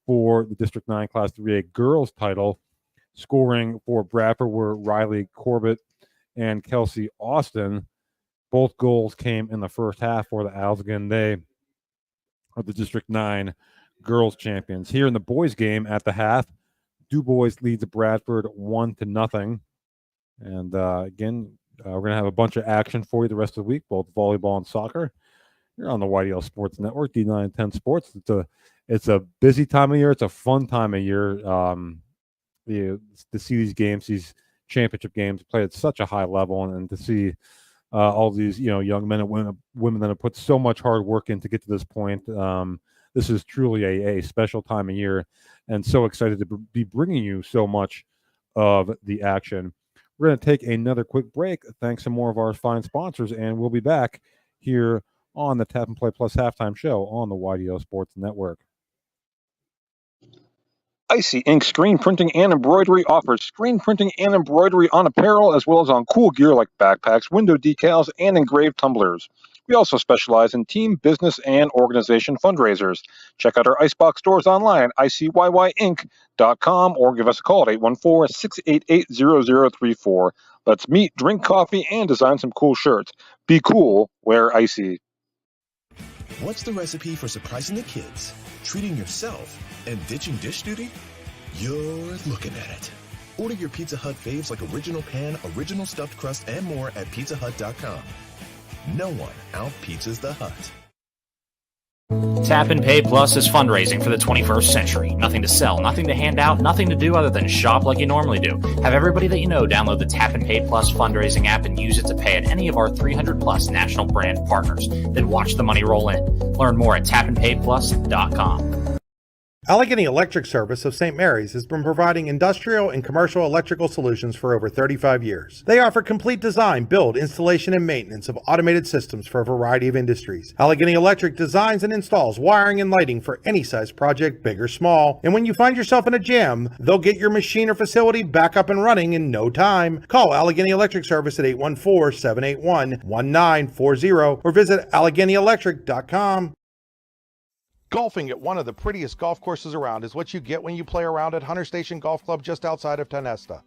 for the District 9 Class 3A girls title. Scoring for Bradford were Riley Corbett and Kelsey Austin. Both goals came in the first half for the Owls. Again, they are the District 9 girls champions. Here in the boys game at the half, DuBois leads Bradford 1-0. And again, we're going to have a bunch of action for you the rest of the week, both volleyball and soccer. You're on the YDL Sports Network, D910 Sports. It's a busy time of year. It's a fun time of year to see these games, these championship games played at such a high level, and to see all these young men and women that have put so much hard work in to get to this point. This is truly a special time of year, and so excited to be bringing you so much of the action. We're going to take another quick break, thanks to more of our fine sponsors, and we'll be back here on the Tap and Play Plus halftime show on the YDL Sports Network. Icy Ink Screen Printing and Embroidery offers screen printing and embroidery on apparel as well as on cool gear like backpacks, window decals, and engraved tumblers. We also specialize in team, business, and organization fundraisers. Check out our Icebox stores online at icyinc.com or give us a call at 814-688-0034. Let's meet, drink coffee, and design some cool shirts. Be cool, wear Icy. What's the recipe for surprising the kids, treating yourself, and ditching dish duty? You're looking at it. Order your Pizza Hut faves like original pan, original stuffed crust, and more at pizzahut.com. No one out-pizzas the Hut. Tap and Pay Plus is fundraising for the 21st century. Nothing to sell, nothing to hand out, nothing to do other than shop like you normally do. Have everybody that you know download the Tap and Pay Plus fundraising app and use it to pay at any of our 300 plus national brand partners. Then watch the money roll in. Learn more at tapandpayplus.com. Allegheny Electric Service of St. Mary's has been providing industrial and commercial electrical solutions for over 35 years. They offer complete design, build, installation, and maintenance of automated systems for a variety of industries. Allegheny Electric designs and installs wiring and lighting for any size project, big or small. And when you find yourself in a jam, they'll get your machine or facility back up and running in no time. Call Allegheny Electric Service at 814-781-1940 or visit AlleghenyElectric.com. Golfing at one of the prettiest golf courses around is what you get when you play around at Hunter Station Golf Club just outside of Tonesta.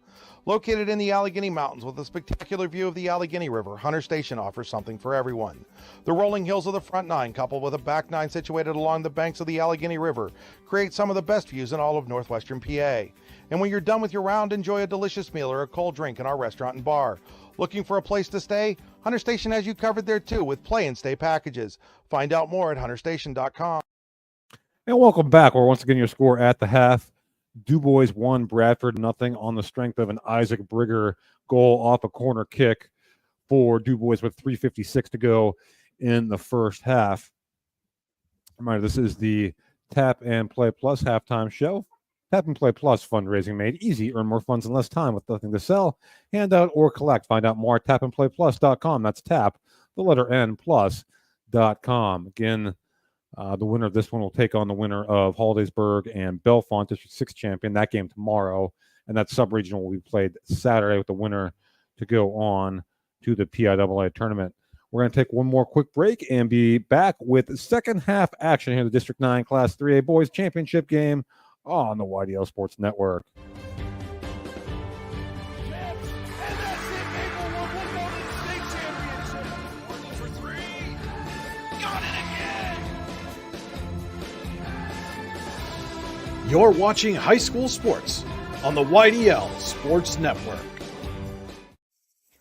Located in the Allegheny Mountains with a spectacular view of the Allegheny River, Hunter Station offers something for everyone. The rolling hills of the front nine, coupled with a back nine situated along the banks of the Allegheny River, create some of the best views in all of northwestern PA. And when you're done with your round, enjoy a delicious meal or a cold drink in our restaurant and bar. Looking for a place to stay? Hunter Station has you covered there too with play and stay packages. Find out more at hunterstation.com. And welcome back. We're once again your score at the half. DuBois 1, Bradford 0 on the strength of an Isaac Brigger goal off a corner kick for DuBois with 3:56 to go in the first half. Reminder, this is the Tap and Play Plus halftime show. Tap and Play Plus fundraising made easy. Earn more funds in less time with nothing to sell, hand out, or collect. Find out more at tapandplayplus.com. That's tap, the letter N, plus.com. Again, the winner of this one will take on the winner of Hollidaysburg and Bellefonte, District 6 champion. That game tomorrow, and that sub-regional will be played Saturday with the winner to go on to the PIAA tournament. We're going to take one more quick break and be back with second half action here in the District 9 Class 3A Boys Championship game on the YDL Sports Network. You're watching high school sports on the YDL Sports Network.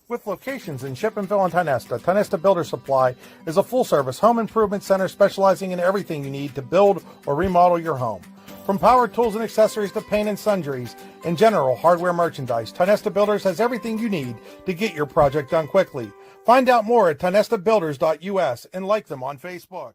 With locations in Chippenville and Tonesta, Tonesta Builder Supply is a full-service home improvement center specializing in everything you need to build or remodel your home. From power tools and accessories to paint and sundries and general hardware merchandise, Tonesta Builders has everything you need to get your project done quickly. Find out more at tonestabuilders.us and like them on Facebook.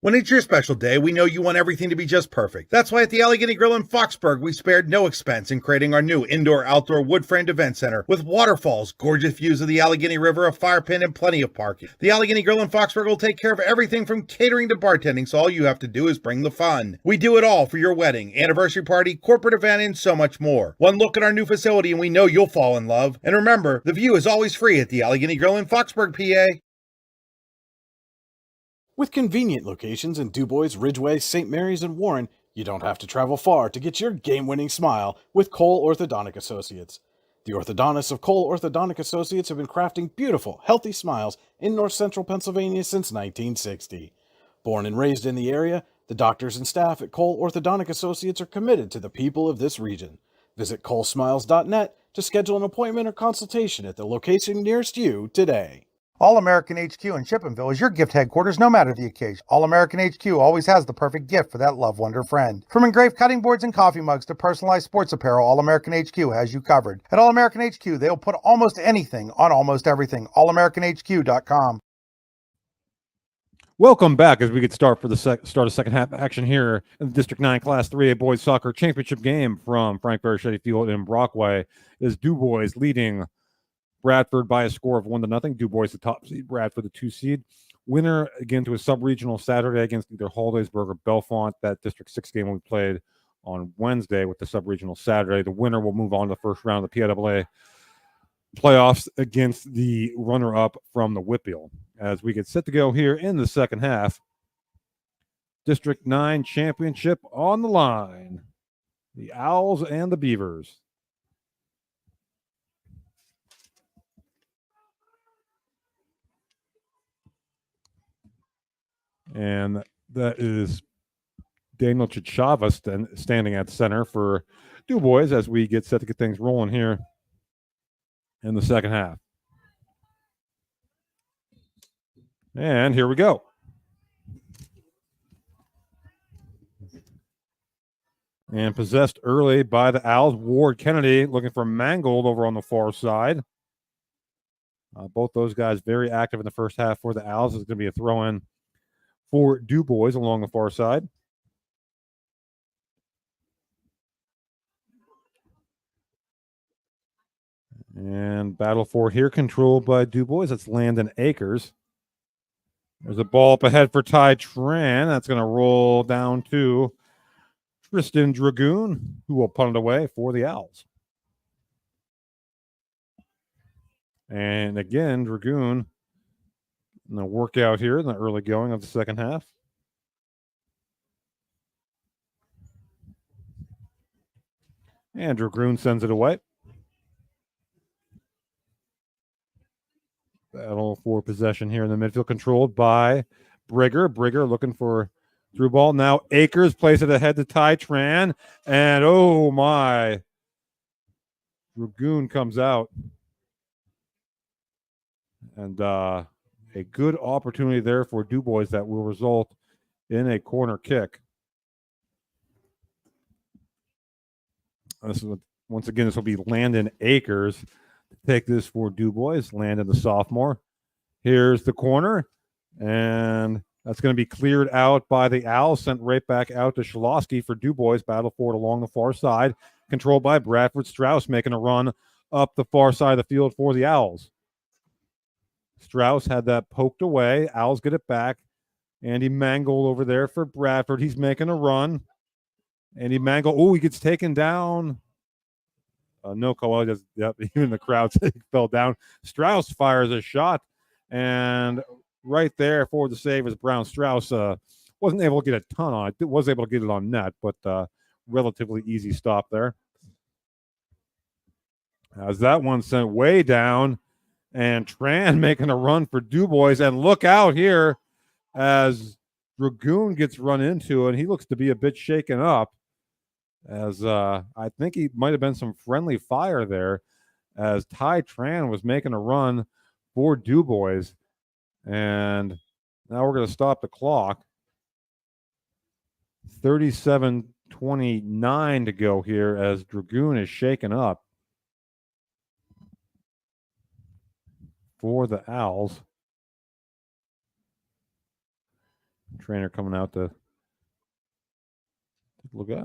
When it's your special day, we know you want everything to be just perfect. That's why at the Allegheny Grill in Foxburg, we spared no expense in creating our new indoor-outdoor wood-framed event center with waterfalls, gorgeous views of the Allegheny River, a fire pit, and plenty of parking. The Allegheny Grill in Foxburg will take care of everything from catering to bartending, so all you have to do is bring the fun. We do it all for your wedding, anniversary party, corporate event, and so much more. One look at our new facility and we know you'll fall in love. And remember, the view is always free at the Allegheny Grill in Foxburg, PA. With convenient locations in DuBois, Ridgeway, St. Mary's, and Warren, you don't have to travel far to get your game-winning smile with Cole Orthodontic Associates. The orthodontists of Cole Orthodontic Associates have been crafting beautiful, healthy smiles in north central Pennsylvania since 1960. Born and raised in the area, the doctors and staff at Cole Orthodontic Associates are committed to the people of this region. Visit colesmiles.net to schedule an appointment or consultation at the location nearest you today. All-American HQ in Chippenville is your gift headquarters no matter the occasion. All-American HQ always has the perfect gift for that loved one or friend. From engraved cutting boards and coffee mugs to personalized sports apparel, All-American HQ has you covered. At All-American HQ, they'll put almost anything on almost everything. AllAmericanHQ.com. Welcome back as we get start for the start of second half action here in the District 9 Class 3A Boys Soccer Championship game from Frank Barraschetti Field in Brockway. Is DuBois leading Bradford by a score of 1-0. DuBois the top seed, Bradford the 2 seed. Winner again to a sub-regional Saturday against either Hollidaysburg or Bellefonte. That District 6 game will be played on Wednesday with the sub-regional Saturday. The winner will move on to the first round of the PIAA playoffs against the runner-up from the Whitfield. As we get set to go here in the second half, District 9 championship on the line. The Owls and the Beavers. And that is Daniel Chichava standing at center for DuBois as we get set to get things rolling here in the second half. And here we go. And possessed early by the Owls. Ward Kennedy looking for Mangold over on the far side. Both those guys very active in the first half for the Owls. It's going to be a throw-in for DuBois along the far side. And battle for here controlled by DuBois. That's Landon Akers. There's a ball up ahead for Ty Tran. That's going to roll down to Tristan Dragoon, who will punt it away for the Owls. And again, Dragoon in the workout here in the early going of the second half. And Dragoon sends it away. Battle for possession here in the midfield, controlled by Brigger. Brigger looking for through ball. Now Akers plays it ahead to Ty Tran. And oh my. Dragoon comes out. And a good opportunity there for DuBois that will result in a corner kick. Once again, this will be Landon Akers to take this for DuBois. Landon, the sophomore. Here's the corner, and that's going to be cleared out by the Owls, sent right back out to Shalosky for DuBois. Battle for it along the far side, controlled by Bradford. Strauss making a run up the far side of the field for the Owls. Strauss had that poked away. Owls get it back. Andy Mangold over there for Bradford. He's making a run. Andy Mangold, he gets taken down. No call. Yep, even the crowd fell down. Strauss fires a shot. And right there for the save is Brown. Strauss wasn't able to get a ton on it. Was able to get it on net, but relatively easy stop there. As that one sent way down. And Tran making a run for DuBois. And look out here as Dragoon gets run into, and he looks to be a bit shaken up. As I think he might have been some friendly fire there as Ty Tran was making a run for DuBois. And now we're going to stop the clock. 37:29 to go here as Dragoon is shaken up for the Owls. Trainer coming out to look at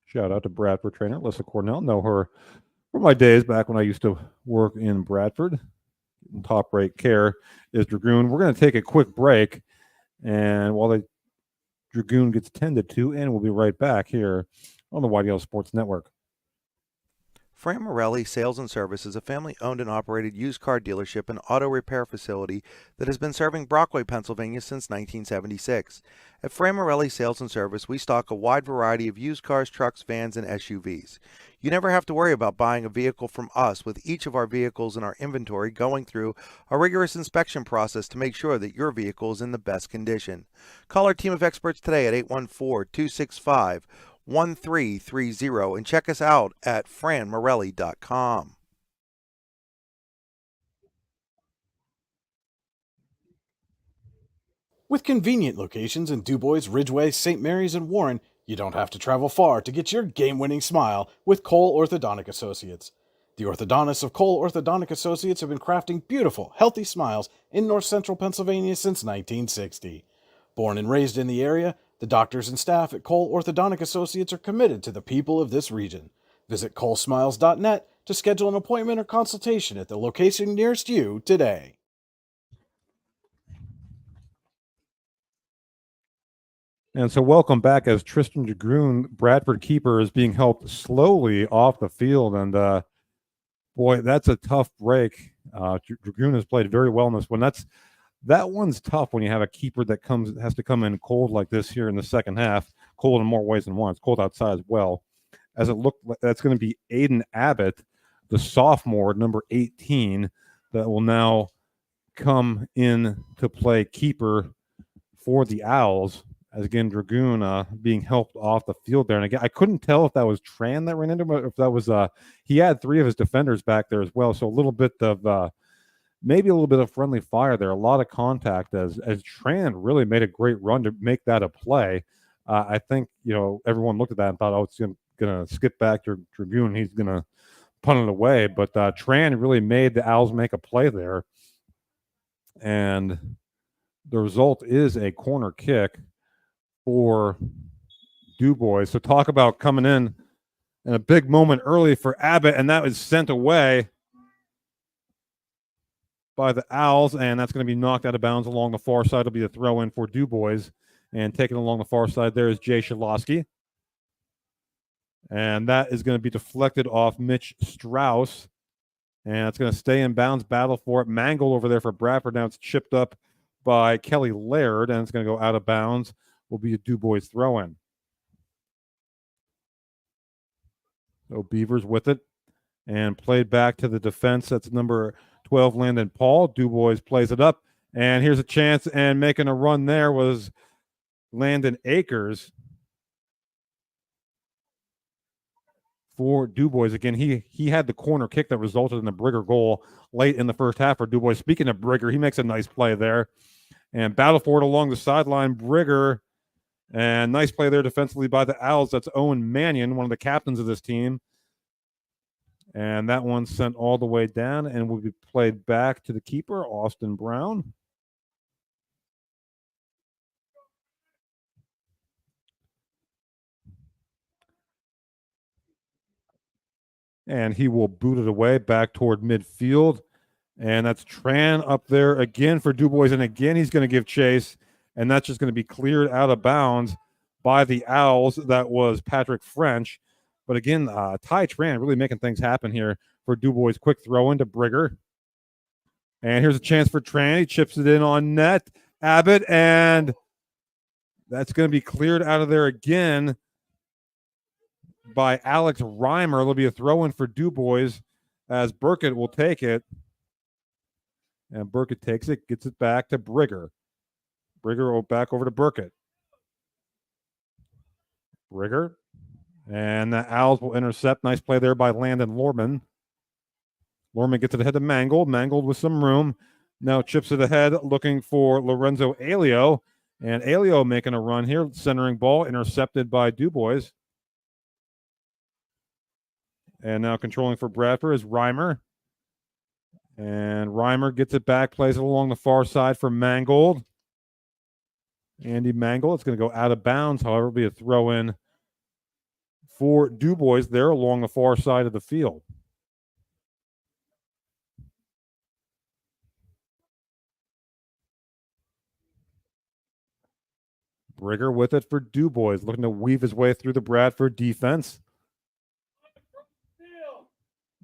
shout out to Bradford trainer Alyssa Cornell. Know her from my days back when I used to work in Bradford. Top rate care is Dragoon. We're going to take a quick break, and while the Dragoon gets tended to, and we'll be right back here on the YDL Sports Network. Fran Morelli Sales and Service is a family-owned and operated used car dealership and auto repair facility that has been serving Brockway, Pennsylvania since 1976. At Fran Morelli Sales and Service, we stock a wide variety of used cars, trucks, vans, and SUVs. You never have to worry about buying a vehicle from us, with each of our vehicles in our inventory going through a rigorous inspection process to make sure that your vehicle is in the best condition. Call our team of experts today at 814-265-1330 and check us out at franmorelli.com. With convenient locations in DuBois, Ridgeway, St. Mary's, and Warren, you don't have to travel far to get your game-winning smile with Cole Orthodontic Associates. The orthodontists of Cole Orthodontic Associates have been crafting beautiful, healthy smiles in north central Pennsylvania since 1960. Born and raised in the area, the doctors and staff at Cole Orthodontic Associates are committed to the people of this region. Visit colesmiles.net to schedule an appointment or consultation at the location nearest you today. And so welcome back as Tristan Dragoon, Bradford keeper, is being helped slowly off the field. And boy, that's a tough break. Dragoon has played very well in this one. That one's tough when you have a keeper that has to come in cold like this here in the second half. Cold in more ways than one. It's cold outside as well. As it looked, that's going to be Aiden Abbott, the sophomore, number 18, that will now come in to play keeper for the Owls. As again, Dragoon being helped off the field there. And again, I couldn't tell if that was Tran that ran into him, or if that was he had three of his defenders back there as well. So a little bit of maybe a little bit of friendly fire there. A lot of contact as Tran really made a great run to make that a play. I think, everyone looked at that and thought, oh, it's going to skip back to Dragoon. He's going to punt it away. But Tran really made the Owls make a play there. And the result is a corner kick for DuBois. So talk about coming in a big moment early for Abbott, and that was sent away by the Owls, and that's going to be knocked out of bounds along the far side. It'll be a throw in for DuBois, and taken along the far side there is Jay Shalosky. And that is going to be deflected off Mitch Strauss, and it's going to stay in bounds. Battle for it. Mangle over there for Bradford. Now it's chipped up by Kelly Laird, and it's going to go out of bounds. Will be a DuBois throw-in. So Beavers with it and played back to the defense. That's number 12, Landon Paul. DuBois plays it up, and here's a chance, and making a run there was Landon Akers for DuBois. Again, he had the corner kick that resulted in the Brigger goal late in the first half for DuBois. Speaking of Brigger, he makes a nice play there. And battle for it along the sideline, Brigger. And nice play there defensively by the Owls. That's Owen Mannion, one of the captains of this team. And that one sent all the way down and will be played back to the keeper, Austin Brown. And he will boot it away back toward midfield. And that's Tran up there again for DuBois. And again, he's going to give chase. And that's just going to be cleared out of bounds by the Owls. That was Patrick French. But again, Ty Tran really making things happen here for DuBois. Quick throw into Brigger. And here's a chance for Tran. He chips it in on net. Abbott. And that's going to be cleared out of there again by Alex Reimer. It'll be a throw-in for DuBois as Burkett will take it. And Burkett takes it, gets it back to Brigger. Brigger back over to Burkett. Brigger. And the Owls will intercept. Nice play there by Landon Lorman. Lorman gets it ahead to Mangold. Mangold with some room. Now chips it ahead, looking for Lorenzo Alio. And Alio making a run here. Centering ball, intercepted by DuBois. And now controlling for Bradford is Reimer. And Reimer gets it back, plays it along the far side for Mangold. Andy Mangold. It's going to go out of bounds. However, it'll be a throw-in for DuBois there along the far side of the field. Brigger with it for DuBois, looking to weave his way through the Bradford defense.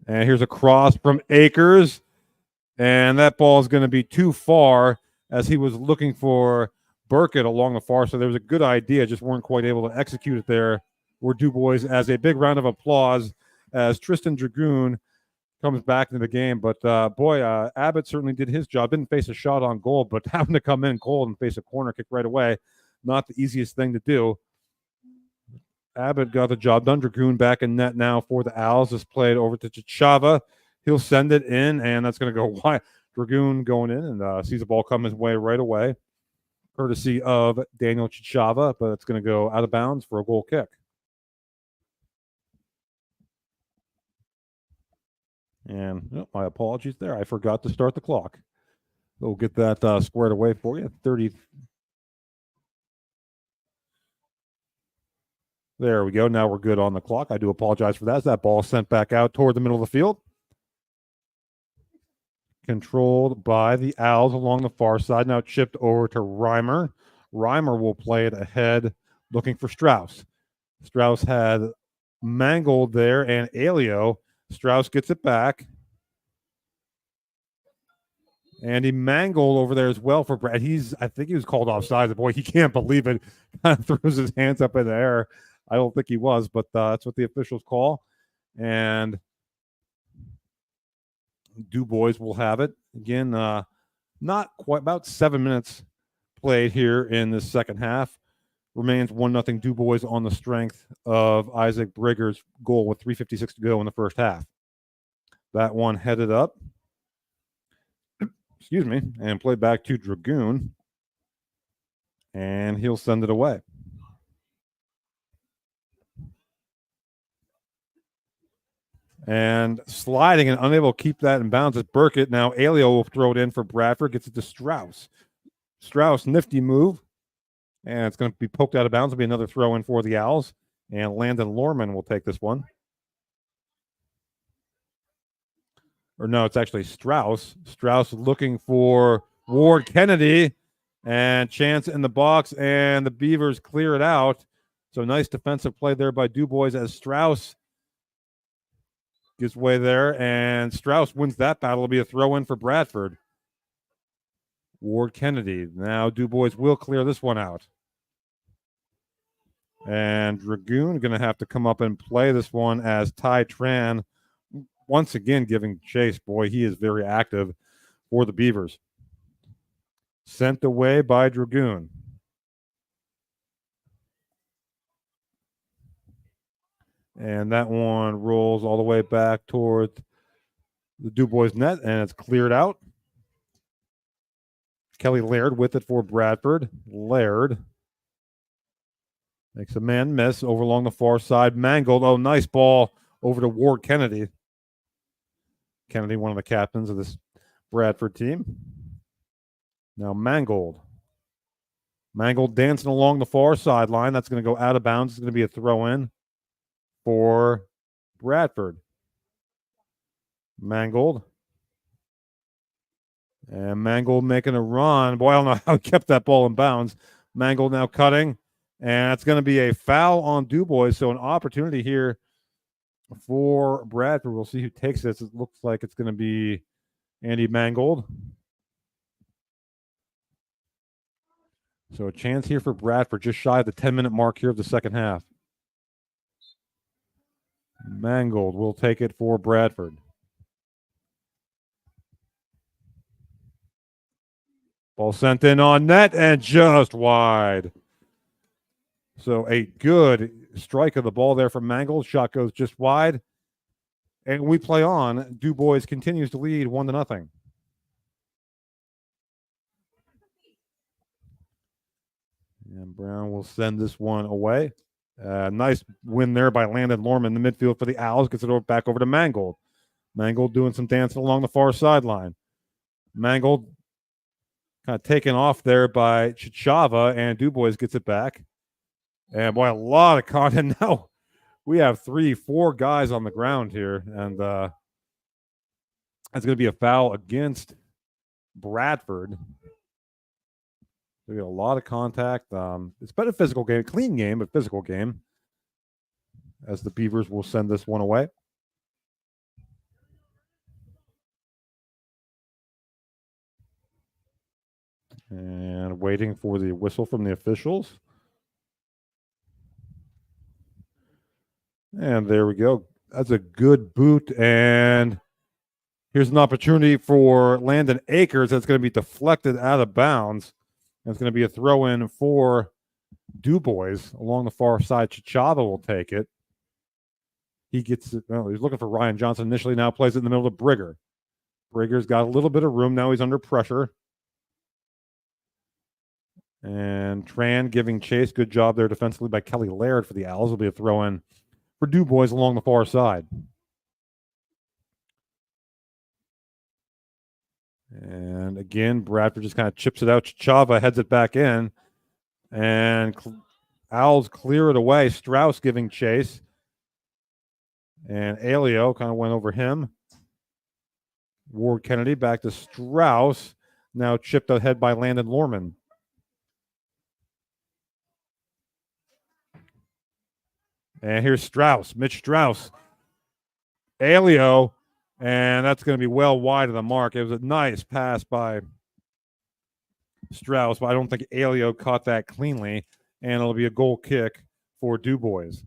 And here's a cross from Akers. And that ball is going to be too far as he was looking for Burkett along the far side. There was a good idea, just weren't quite able to execute it there. For DuBois, as a big round of applause as Tristan Dragoon comes back into the game. But Abbott certainly did his job. Didn't face a shot on goal, but having to come in cold and face a corner kick right away, not the easiest thing to do. Abbott got the job done. Dragoon back in net now for the Owls. Is played over to Chichava. He'll send it in, and that's going to go wide. Dragoon going in and sees the ball come his way right away, courtesy of Daniel Chichava, but it's going to go out of bounds for a goal kick. And my apologies there. I forgot to start the clock. We'll get that squared away for you. 30. There we go. Now we're good on the clock. I do apologize for that. As that ball sent back out toward the middle of the field. Controlled by the Owls along the far side. Now chipped over to Reimer. Reimer will play it ahead, looking for Strauss. Strauss had Mangold there and Alio. Strauss gets it back. Andy Mangold over there as well for Brad. I think he was called offside. Boy, he can't believe it. Kind of throws his hands up in the air. I don't think he was, but that's what the officials call. And DuBois will have it. Again, not quite about 7 minutes played here in the second half. Remains 1-0 DuBois on the strength of Isaac Brigger's goal with 3:56 to go in the first half. That one headed up. Excuse me, and played back to Dragoon. And he'll send it away. And sliding and unable to keep that in bounds is Burkett. Now Alio will throw it in for Bradford. Gets it to Strauss. Strauss, nifty move. And it's going to be poked out of bounds. It'll be another throw in for the Owls. And Landon Lorman will take this one. Or no, it's actually Strauss. Strauss looking for Ward Kennedy. And chance in the box. And the Beavers clear it out. So nice defensive play there by DuBois as Strauss gives way there. And Strauss wins that battle. It'll be a throw in for Bradford. Ward Kennedy. Now DuBois will clear this one out. And Dragoon going to have to come up and play this one as Ty Tran once again giving chase. Boy, he is very active for the Beavers. Sent away by Dragoon. And that one rolls all the way back toward the DuBois net, and it's cleared out. Kelly Laird with it for Bradford. Laird makes a man miss over along the far side. Mangold, nice ball over to Ward Kennedy. Kennedy, one of the captains of this Bradford team. Now Mangold. Mangold dancing along the far sideline. That's going to go out of bounds. It's going to be a throw-in for Bradford. Mangold. And Mangold making a run. Boy, I don't know how he kept that ball in bounds. Mangold now cutting. And it's going to be a foul on DuBois. So an opportunity here for Bradford. We'll see who takes this. It looks like it's going to be Andy Mangold. So a chance here for Bradford, just shy of the 10-minute mark here of the second half. Mangold will take it for Bradford. Ball sent in on net and just wide. So a good strike of the ball there from Mangold. Shot goes just wide. And we play on. DuBois continues to lead 1-0. And Brown will send this one away. Nice win there by Landon Lorman in the midfield for the Owls. Gets it back over to Mangold. Mangold doing some dancing along the far sideline. Mangold kind of taken off there by Chichava, and DuBois gets it back. And boy, a lot of content now. We have 3-4 guys on the ground here, and that's going to be a foul against Bradford. We got a lot of contact. It's been a physical game, clean game, but physical game. As the Beavers will send this one away. And waiting for the whistle from the officials. And there we go. That's a good boot. And here's an opportunity for Landon Akers. That's going to be deflected out of bounds. And it's going to be a throw-in for DuBois along the far side. Chichava will take it. He gets it. Well, he's looking for Ryan Johnson initially. Now plays it in the middle of Brigger. Brigger's got a little bit of room. Now he's under pressure. And Tran giving chase. Good job there defensively by Kelly Laird for the Owls. Will be a throw-in for DuBois along the far side. And again, Bradford just kind of chips it out. Chava heads it back in. And Owls clear it away. Strauss giving chase. And Alio kind of went over him. Ward Kennedy back to Strauss. Now chipped ahead by Landon Lorman. And here's Strauss, Mitch Strauss. Alio. And that's going to be well wide of the mark. It was a nice pass by Strauss, but I don't think Alio caught that cleanly. And it'll be a goal kick for DuBois.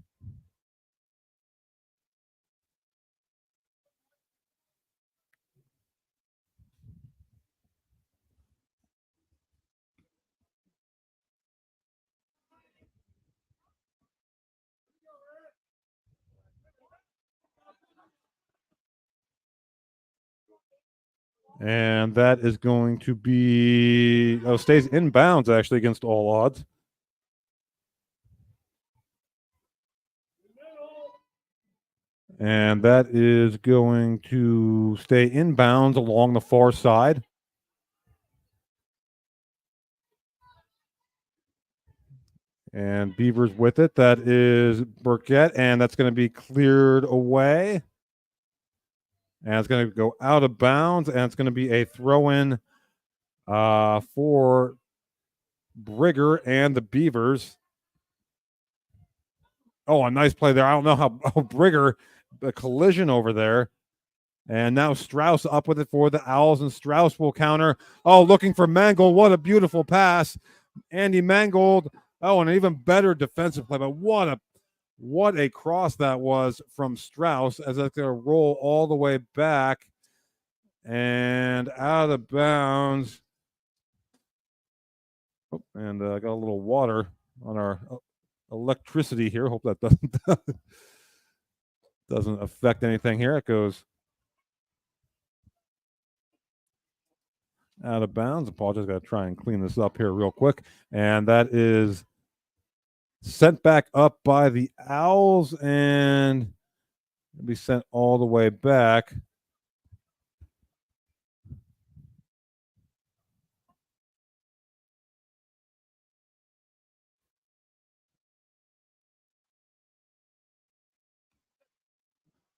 And that is going to be, stays inbounds actually against all odds. And that is going to stay inbounds along the far side. And Beavers with it. That is Burkett, and that's going to be cleared away. And it's going to go out of bounds, and it's going to be a throw-in for Brigger and the Beavers. Oh, a nice play there. I don't know how Brigger, the collision over there. And now Strauss up with it for the Owls, and Strauss will counter. Oh, looking for Mangold. What a beautiful pass. Andy Mangold. Oh, and an even better defensive play. But what a cross that was from Strauss as that's going to roll all the way back and out of bounds. Oh, and I got a little water on our electricity here. Hope that doesn't affect anything here. It goes out of bounds. Apologize. Got to try and clean this up here real quick. And that is sent back up by the Owls and it'll be sent all the way back.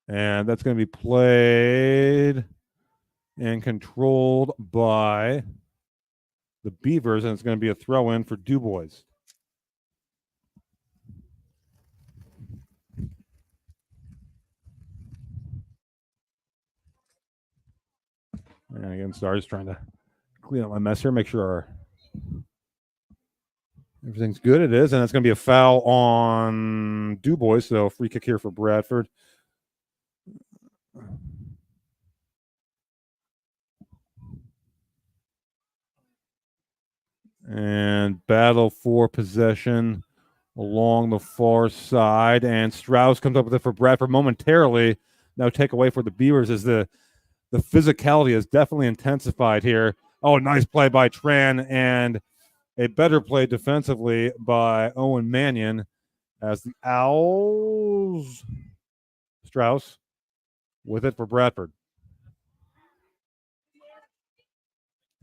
And that's going to be played and controlled by the Beavers, and it's going to be a throw-in for DuBois. And again, Star's trying to clean up my mess here, make sure everything's good. It is, and it's going to be a foul on DuBois, so free kick here for Bradford. And battle for possession along the far side. And Strauss comes up with it for Bradford momentarily. Now take away for the Beavers as the physicality has definitely intensified here. Oh, nice play by Tran and a better play defensively by Owen Mannion as the Owls. Strauss with it for Bradford.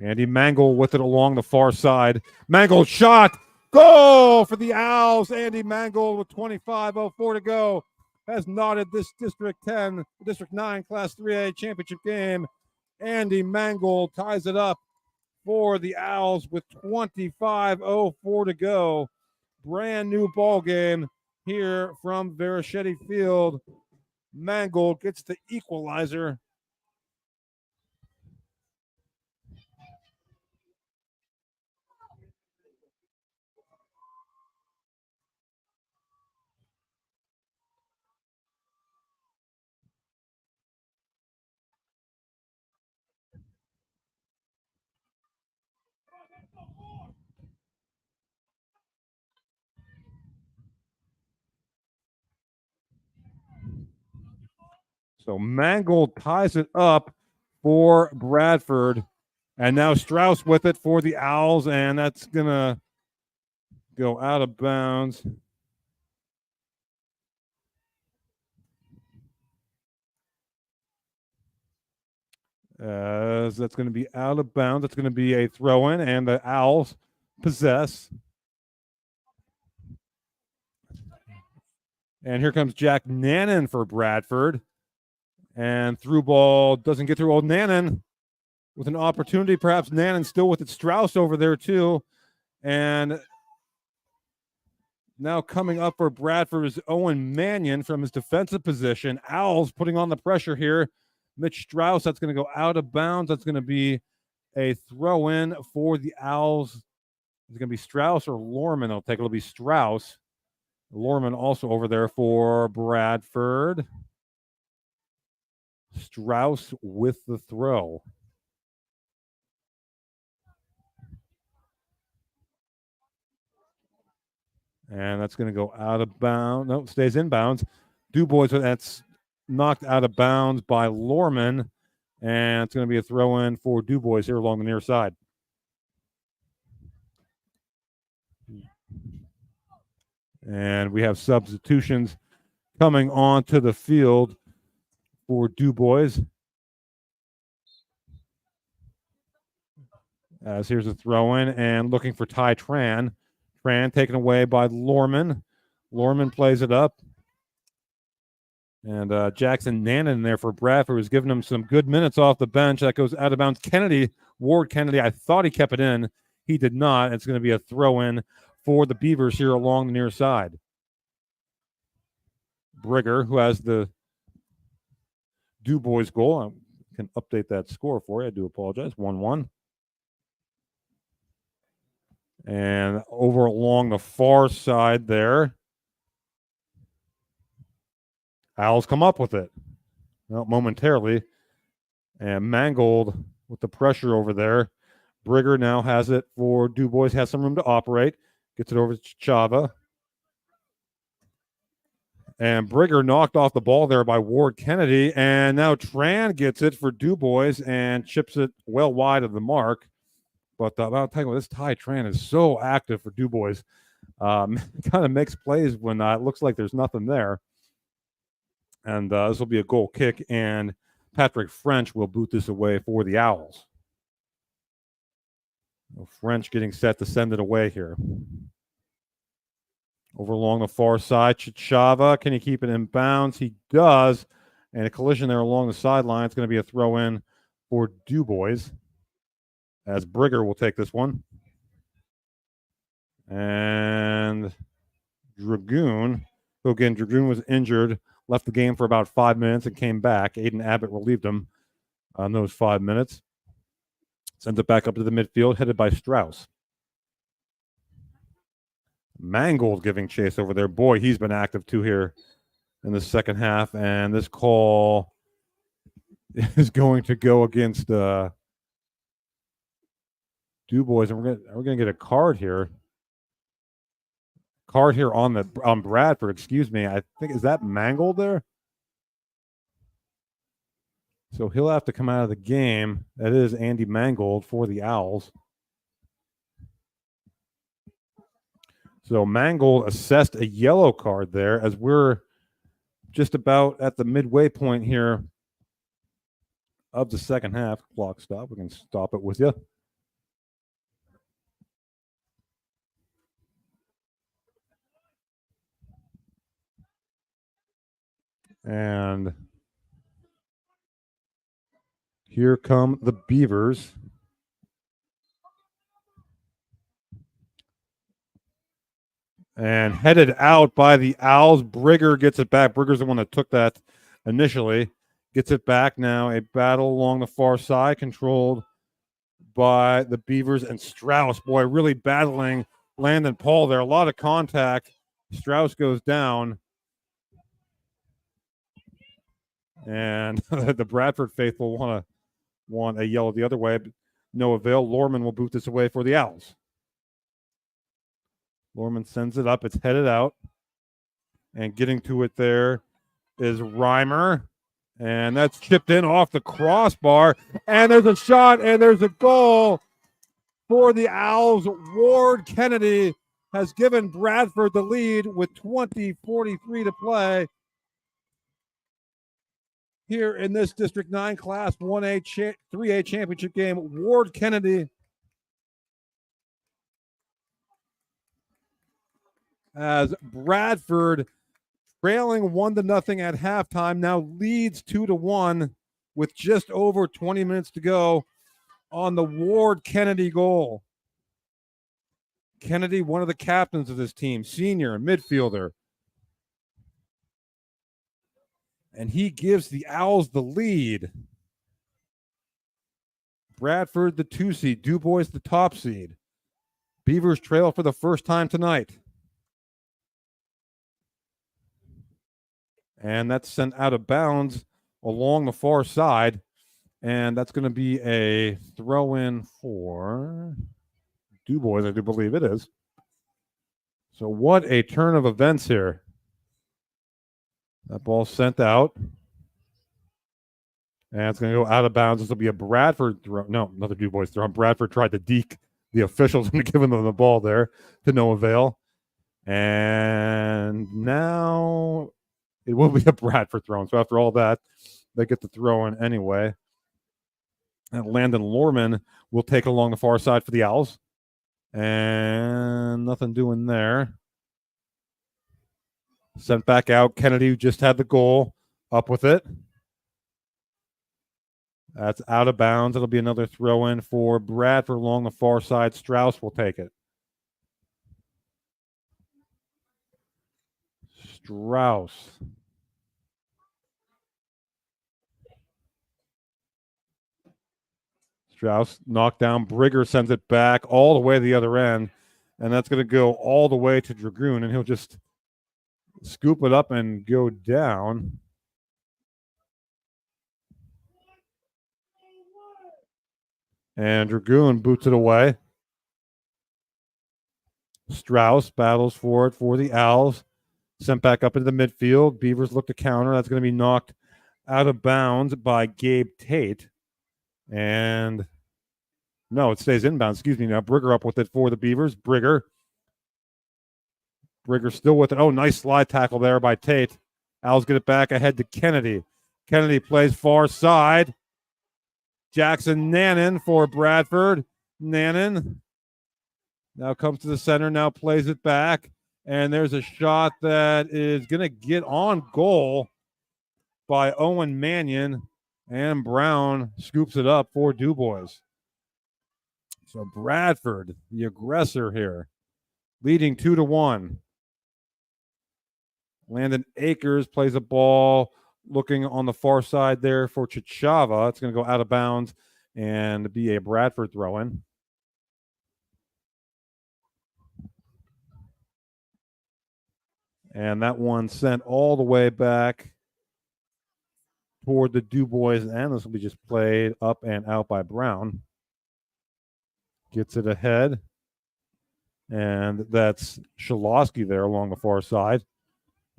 Andy Mangold with it along the far side. Mangold shot. Goal for the Owls. Andy Mangold with 25:04 to go has knotted this District 10, District 9 Class 3A championship game. Andy Mangold ties it up for the Owls with 25:04 to go. Brand new ball game here from Verichetti Field. Mangold gets the equalizer. So Mangold ties it up for Bradford. And now Strauss with it for the Owls, and that's going to go out of bounds. As that's going to be out of bounds. That's going to be a throw-in, and the Owls possess. And here comes Jack Nannon for Bradford. And through ball doesn't get through old Nannon with an opportunity. Perhaps Nannon still with it. Strauss over there too. And now coming up for Bradford is Owen Mannion from his defensive position. Owls putting on the pressure here. Mitch Strauss, that's going to go out of bounds. That's going to be a throw-in for the Owls. It's going to be Strauss or Lorman. It'll be Strauss. Lorman also over there for Bradford. Strauss with the throw. And that's going to go out of bounds. No, stays in bounds. DuBois, that's knocked out of bounds by Lorman. And it's going to be a throw-in for DuBois here along the near side. And we have substitutions coming onto the field for DuBois. As here's a throw-in and looking for Ty Tran. Tran taken away by Lorman. Lorman plays it up. And Jackson Nannon there for Bradford was giving him some good minutes off the bench. That goes out of bounds. Ward Kennedy, I thought he kept it in. He did not. It's going to be a throw-in for the Beavers here along the near side. Brigger, who has the DuBois goal. I can update that score for you. I do apologize. 1-1. And over along the far side there, Owls come up with it. Well, momentarily. And Mangold with the pressure over there. Brigger now has it for DuBois. Has some room to operate. Gets it over to Chava. And Brigger knocked off the ball there by Ward Kennedy. And now Tran gets it for DuBois and chips it well wide of the mark. But I'll tell you what, this Ty Tran is so active for DuBois. Kind of makes plays when it looks like there's nothing there. And this will be a goal kick. And Patrick French will boot this away for the Owls. French getting set to send it away here. Over along the far side, Chichava. Can he keep it in bounds? He does. And a collision there along the sideline. It's going to be a throw-in for DuBois. As Brigger will take this one. And Dragoon. So again, Dragoon was injured. Left the game for about 5 minutes and came back. Aiden Abbott relieved him on those 5 minutes. Sends it back up to the midfield, headed by Strauss. Mangold giving chase over there. Boy, he's been active too here in the second half. And this call is going to go against DuBois. And we're going to get a card here. Card here on Bradford, excuse me. I think, is that Mangold there? So he'll have to come out of the game. That is Andy Mangold for the Owls. So Mangold assessed a yellow card there as we're just about at the midway point here of the second half. Clock stop. We can stop it with you. And here come the Beavers. And headed out by the Owls. Brigger gets it back. Brigger's the one that took that initially. Gets it back now. A battle along the far side controlled by the Beavers and Strauss. Boy, really battling Landon Paul there. A lot of contact. Strauss goes down. And the Bradford faithful want a yellow the other way. But no avail. Lorman will boot this away for the Owls. Lorman sends it up. It's headed out. And getting to it there is Reimer. And that's chipped in off the crossbar. And there's a shot and there's a goal for the Owls. Ward Kennedy has given Bradford the lead with 20:43 to play. here in this District 9 Class 1A 3A championship game. Ward Kennedy as Bradford, trailing 1-0 at halftime, now leads 2-1 with just over 20 minutes to go on the Ward Kennedy goal. Kennedy, one of the captains of this team, senior midfielder. And he gives the Owls the lead. Bradford, the 2 seed. DuBois, the top seed. Beavers trail for the first time tonight. And that's sent out of bounds along the far side. And that's going to be a throw-in for DuBois, I do believe it is. So what a turn of events here. That ball sent out. And it's going to go out of bounds. This will be a Bradford throw. No, another DuBois throw. Bradford tried to deke the officials into giving them the ball there to no avail. And now it will be a Bradford throw. So after all that, they get the throw in anyway. And Landon Lorman will take along the far side for the Owls. And nothing doing there. Sent back out. Kennedy, who just had the goal, up with it. That's out of bounds. It'll be another throw in for Bradford along the far side. Strauss will take it. Strauss. Strauss knocked down. Brigger sends it back all the way to the other end. And that's going to go all the way to Dragoon. And he'll just scoop it up and go down. And Dragoon boots it away. Strauss battles for it for the Owls. Sent back up into the midfield. Beavers look to counter. That's going to be knocked out of bounds by Gabe Tate. And no, it stays inbound. Excuse me. Now Brigger up with it for the Beavers. Brigger still with it. Oh, nice slide tackle there by Tate. Owls get it back ahead to Kennedy. Kennedy plays far side. Jackson Nannon for Bradford. Nannon now comes to the center, now plays it back. And there's a shot that is going to get on goal by Owen Mannion. And Brown scoops it up for DuBois. So Bradford, the aggressor here, leading 2-1. Landon Akers plays a ball looking on the far side there for Chichava. It's going to go out of bounds and be a Bradford throw-in. And that one sent all the way back toward the DuBois, and this will be just played up and out by Brown. Gets it ahead. And that's Shalosky there along the far side.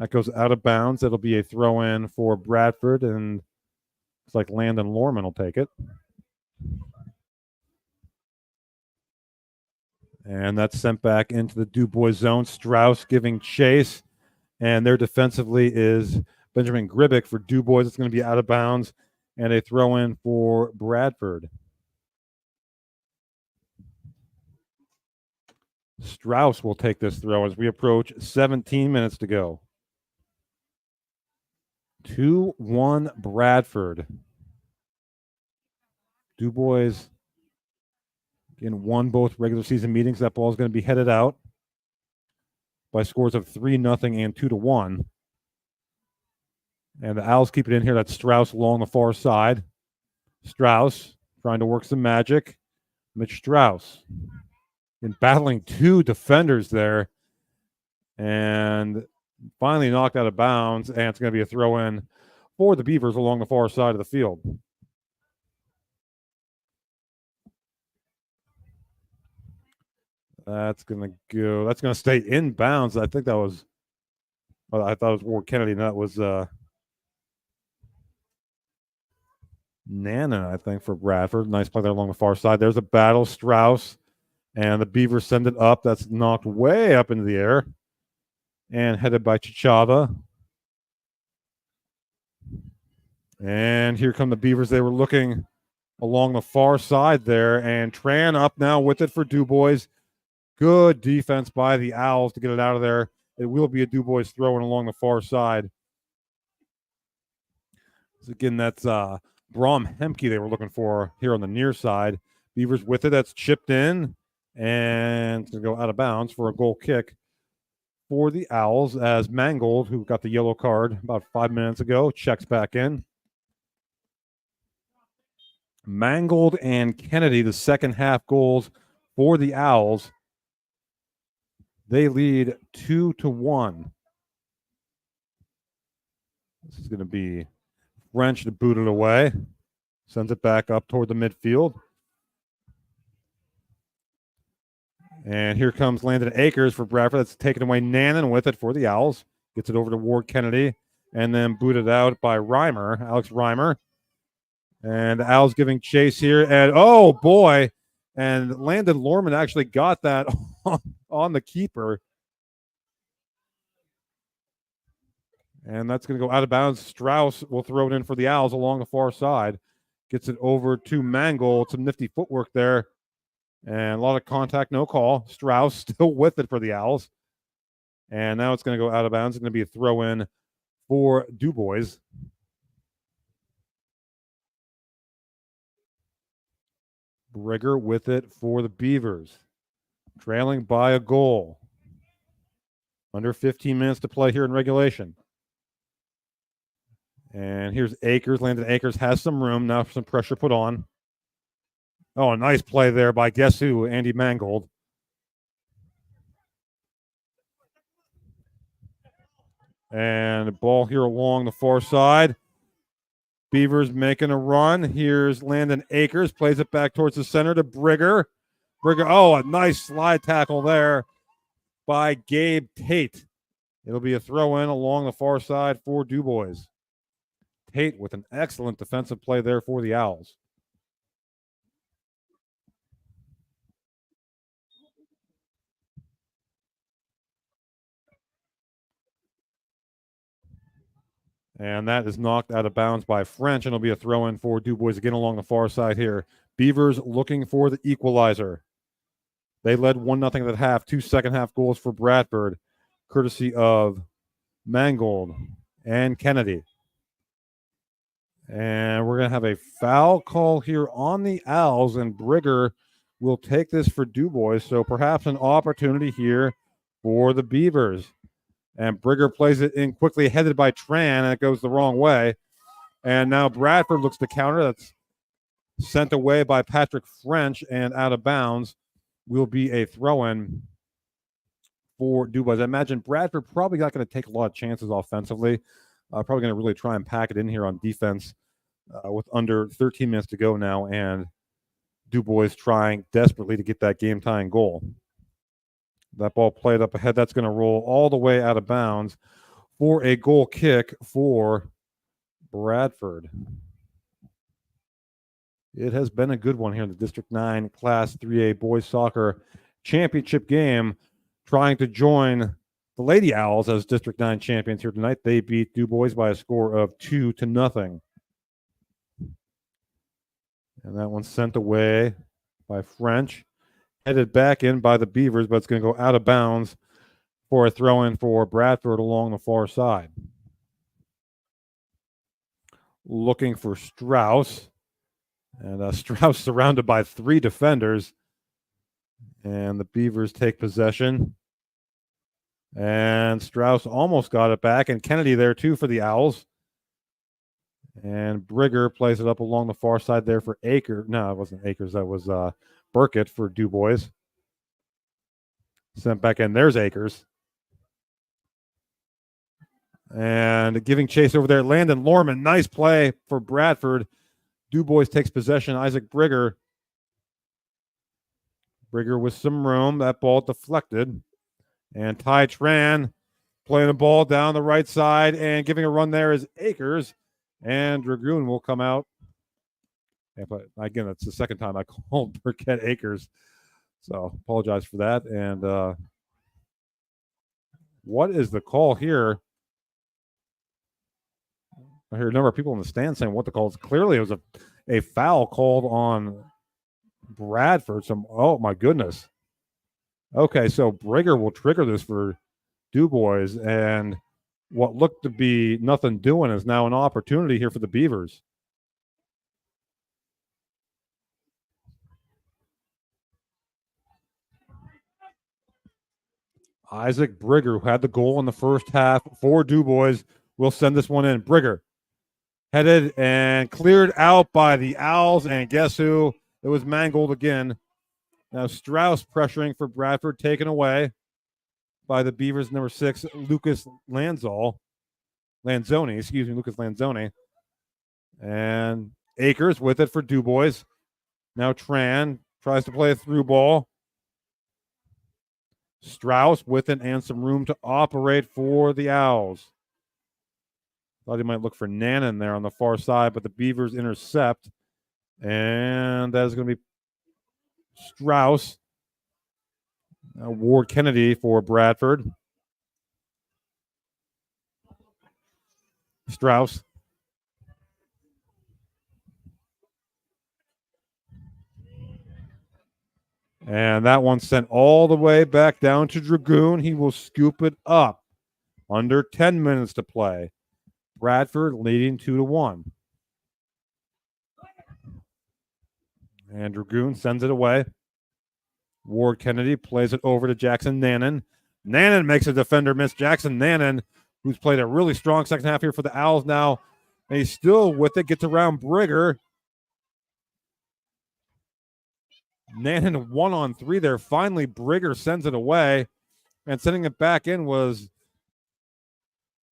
That goes out of bounds. It'll be a throw-in for Bradford, and it's like Landon Lorman will take it. And that's sent back into the DuBois zone. Strauss giving chase, and there defensively is Benjamin Gribick for DuBois. It's going to be out of bounds, and a throw-in for Bradford. Strauss will take this throw as we approach 17 minutes to go. 2-1 Bradford. DuBois again won both regular season meetings. That ball is going to be headed out by scores of 3-0 and 2-1. And the Owls keep it in here. That's Strauss along the far side. Strauss trying to work some magic. Mitch Strauss in battling two defenders there. And finally knocked out of bounds, and it's going to be a throw-in for the Beavers along the far side of the field. That's going to stay in bounds. I think that was, I thought it was Ward Kennedy, and that was Nana, I think, for Bradford. Nice play there along the far side. There's a battle. Strauss, and the Beavers send it up. That's knocked way up into the air. And headed by Chichava. And here come the Beavers. They were looking along the far side there, and Tran up now with it for DuBois. Good defense by the Owls to get it out of there. It will be a DuBois throw-in along the far side. So again, that's Brom Hemke they were looking for here on the near side. Beavers with it. That's chipped in, and it's going to go out of bounds for a goal kick for the Owls as Mangold, who got the yellow card about 5 minutes ago, checks back in. Mangold and Kennedy, the second half goals for the Owls. They lead 2-1. This is going to be French to boot it away. Sends it back up toward the midfield. And here comes Landon Akers for Bradford. That's taken away Nannon with it for the Owls. Gets it over to Ward Kennedy. And then booted out by Reimer, Alex Reimer. And the Owls giving chase here. And, oh, boy. And Landon Lorman actually got that on the keeper. And that's going to go out of bounds. Strauss will throw it in for the Owls along the far side. Gets it over to Mangold. Some nifty footwork there. And a lot of contact, no call. Strauss still with it for the Owls. And now it's going to go out of bounds. It's going to be a throw-in for DuBois. Brigger with it for the Beavers. Trailing by a goal. Under 15 minutes to play here in regulation. And here's Akers. Landon Akers has some room. Now some pressure put on. Oh, a nice play there by guess who? Andy Mangold. And the ball here along the far side. Beavers making a run. Here's Landon Akers. Plays it back towards the center to Brigger. Brigger, oh, a nice slide tackle there by Gabe Tate. It'll be a throw-in along the far side for DuBois. Tate with an excellent defensive play there for the Owls. And that is knocked out of bounds by French, and it'll be a throw-in for DuBois again along the far side here. Beavers looking for the equalizer. They led 1-0 at half. 2 second-half goals for Bradford, courtesy of Mangold and Kennedy. And we're going to have a foul call here on the Owls, and Brigger will take this for DuBois. So perhaps an opportunity here for the Beavers. And Brigger plays it in quickly, headed by Tran, and it goes the wrong way. And now Bradford looks to counter. That's sent away by Patrick French, and out of bounds will be a throw-in for DuBois. I imagine Bradford probably not going to take a lot of chances offensively. Probably going to really try and pack it in here on defense with under 13 minutes to go now, and DuBois trying desperately to get that game-tying goal. That ball played up ahead. That's going to roll all the way out of bounds for a goal kick for Bradford. It has been a good one here in the District 9 Class 3A Boys Soccer Championship game, trying to join the Lady Owls as District 9 champions here tonight. They beat DuBois by a score of 2-0. And that one's sent away by French. Headed back in by the Beavers, but it's going to go out of bounds for a throw-in for Bradford along the far side. Looking for Strauss. And Strauss surrounded by 3 defenders. And the Beavers take possession. And Strauss almost got it back. And Kennedy there too for the Owls. And Brigger plays it up along the far side there for Akers. No, it wasn't Akers. That was Burkett for DuBois. Sent back in. There's Akers. And giving chase over there. Landon Lorman. Nice play for Bradford. DuBois takes possession. Isaac Brigger. Brigger with some room. That ball deflected. And Ty Tran playing the ball down the right side. And giving a run there is Akers. And Dragoon will come out. Yeah, but again, that's the second time I called Burkett Akers. So apologize for that. And what is the call here? I hear a number of people in the stand saying what the call is. Clearly, it was a foul called on Bradford. Oh, my goodness. Okay, so Brigger will trigger this for DuBois, and what looked to be nothing doing is now an opportunity here for the Beavers. Isaac Brigger, who had the goal in the first half for DuBois, will send this one in. Brigger headed and cleared out by the Owls, and guess who? It was Mangold again. Now Strauss pressuring for Bradford, taken away by the Beavers, number 6, Lucas Lanzoni, Lucas Lanzoni. And Akers with it for DuBois. Now Tran tries to play a through ball. Strauss with it and some room to operate for the Owls. Thought he might look for Nannon there on the far side, but the Beavers intercept. And that is going to be Strauss. Ward Kennedy for Bradford. Strauss. And that one sent all the way back down to Dragoon. He will scoop it up. Under 10 minutes to play. Bradford leading 2-1. And Dragoon sends it away. Ward Kennedy plays it over to Jackson Nannon. Nannon makes a defender miss. Jackson Nannon, who's played a really strong second half here for the Owls now. And he's still with it, gets around Brigger. Nannon 1-on-3 there. Finally, Brigger sends it away. And sending it back in was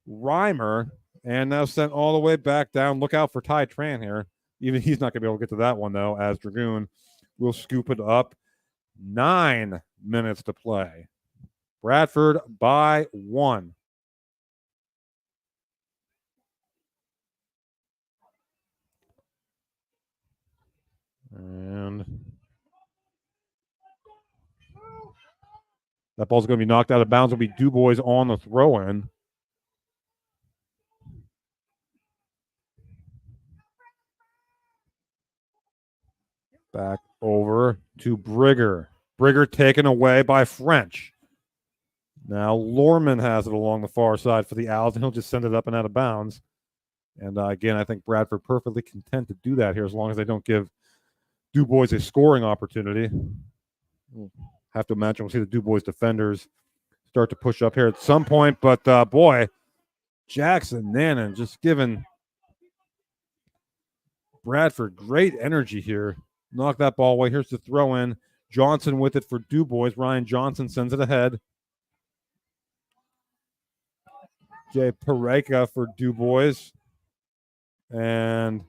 Reimer. And now sent all the way back down. Look out for Ty Tran here. Even he's not going to be able to get to that one, though, as Dragoon will scoop it up. 9 minutes to play. Bradford by 1. And that ball's going to be knocked out of bounds. It'll be DuBois on the throw-in. Back over to Brigger. Brigger taken away by French. Now Lorman has it along the far side for the Owls, and he'll just send it up and out of bounds. And again, I think Bradford perfectly content to do that here as long as they don't give DuBois a scoring opportunity. We'll have to imagine we'll see the DuBois defenders start to push up here at some point. But, boy, Jackson Nannon just giving Bradford great energy here. Knock that ball away. Here's the throw in. Johnson with it for DuBois. Ryan Johnson sends it ahead. Jay Pareka for DuBois. And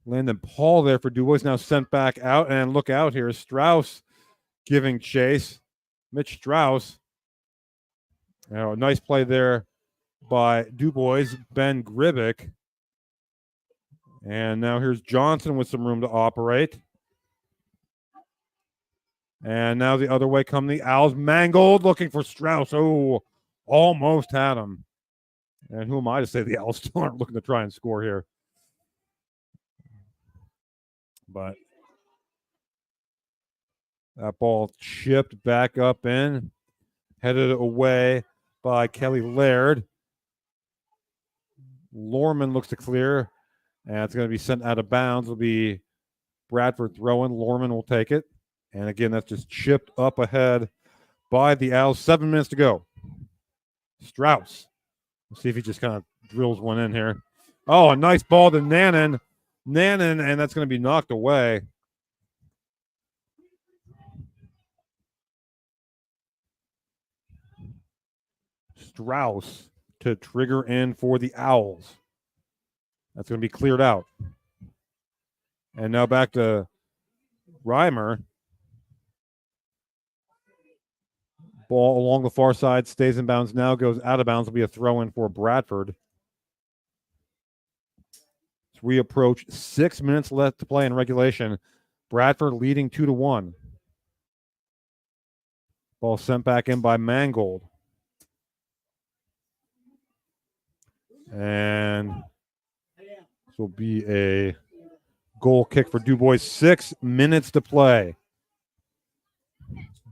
Landon Paul there for DuBois now sent back out. And look out here. Strauss giving chase. Mitch Strauss. Nice play there by DuBois, Ben Gribick. And now here's Johnson with some room to operate. And now the other way come the Owls. Mangold looking for Strauss. Oh, almost had him. And who am I to say the Owls still aren't looking to try and score here? But that ball chipped back up in, headed away by Kelly Laird. Lorman looks to clear, and it's going to be sent out of bounds. It'll be Bradford throwing. Lorman will take it. And again, that's just chipped up ahead by the Owls. 7 minutes to go. Strauss. Let's see if he just kind of drills one in here. Oh, a nice ball to Nannon. And that's going to be knocked away. Strauss to trigger in for the Owls. That's going to be cleared out. And now back to Reimer. Ball along the far side, stays in bounds now, goes out of bounds. Will be a throw in for Bradford. As we approach 6 minutes left to play in regulation. Bradford leading 2-1. Ball sent back in by Mangold. And this will be a goal kick for DuBois. 6 minutes to play.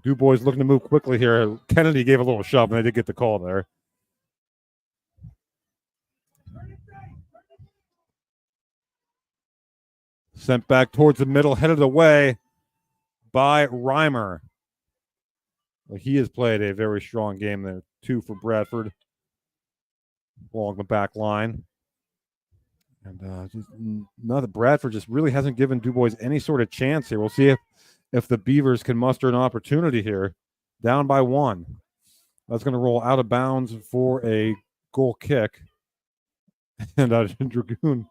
DuBois looking to move quickly here. Kennedy gave a little shove, and they did get the call there. Sent back towards the middle, headed away by Reimer. Well, he has played a very strong game there, 2 for Bradford along the back line. And Bradford just really hasn't given DuBois any sort of chance here. We'll see if the Beavers can muster an opportunity here. Down by 1. That's going to roll out of bounds for a goal kick. And Dragoon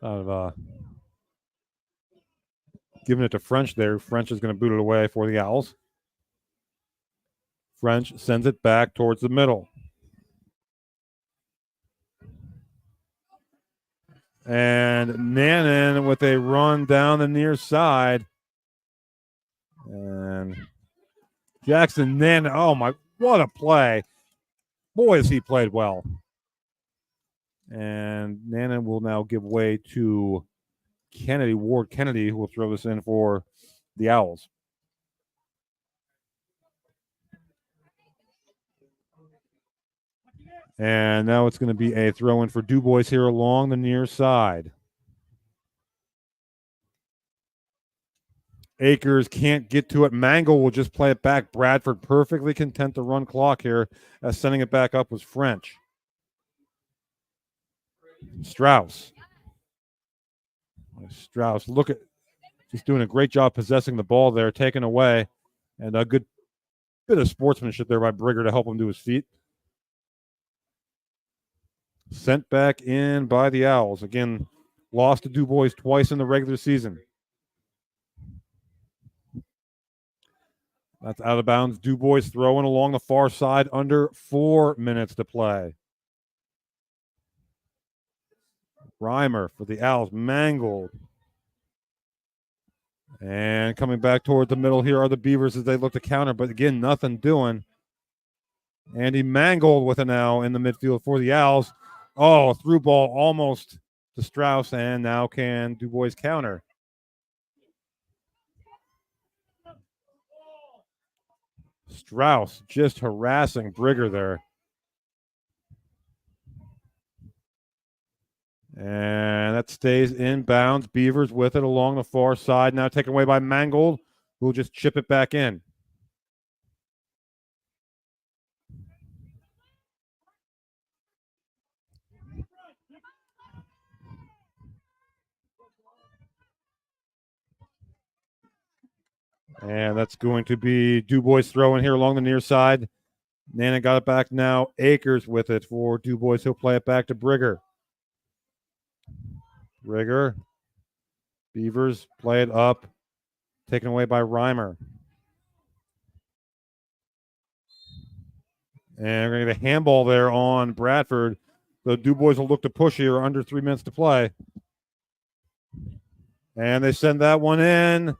kind of giving it to French there. French is going to boot it away for the Owls. French sends it back towards the middle. And Nannon with a run down the near side. And Jackson Nannon, oh my, what a play. Boy, has he played well. And Nannon will now give way to Ward Kennedy, who will throw this in for the Owls. And now it's going to be a throw in for DuBois here along the near side. Akers can't get to it. Mangle will just play it back. Bradford perfectly content to run clock here, as sending it back up was French. Strauss, look at, just doing a great job possessing the ball there, taken away, and a good bit of sportsmanship there by Brigger to help him to his feet. Sent back in by the Owls. Again, lost to DuBois twice in the regular season. That's out of bounds. DuBois throwing along the far side, under 4 minutes to play. Reimer for the Owls, mangled. And coming back toward the middle here are the Beavers as they look to counter, but again, nothing doing. Andy mangled with it now in the midfield for the Owls. Oh, through ball almost to Strauss, and now can DuBois counter. Strauss just harassing Brigger there. And that stays in bounds. Beavers with it along the far side. Now taken away by Mangold, who will just chip it back in. And that's going to be DuBois throwing here along the near side. Nana got it back now. Akers with it for DuBois. He'll play it back to Brigger. Brigger. Beavers play it up. Taken away by Reimer. And we're going to get a handball there on Bradford. So DuBois will look to push here, under 3 minutes to play. And they send that one in.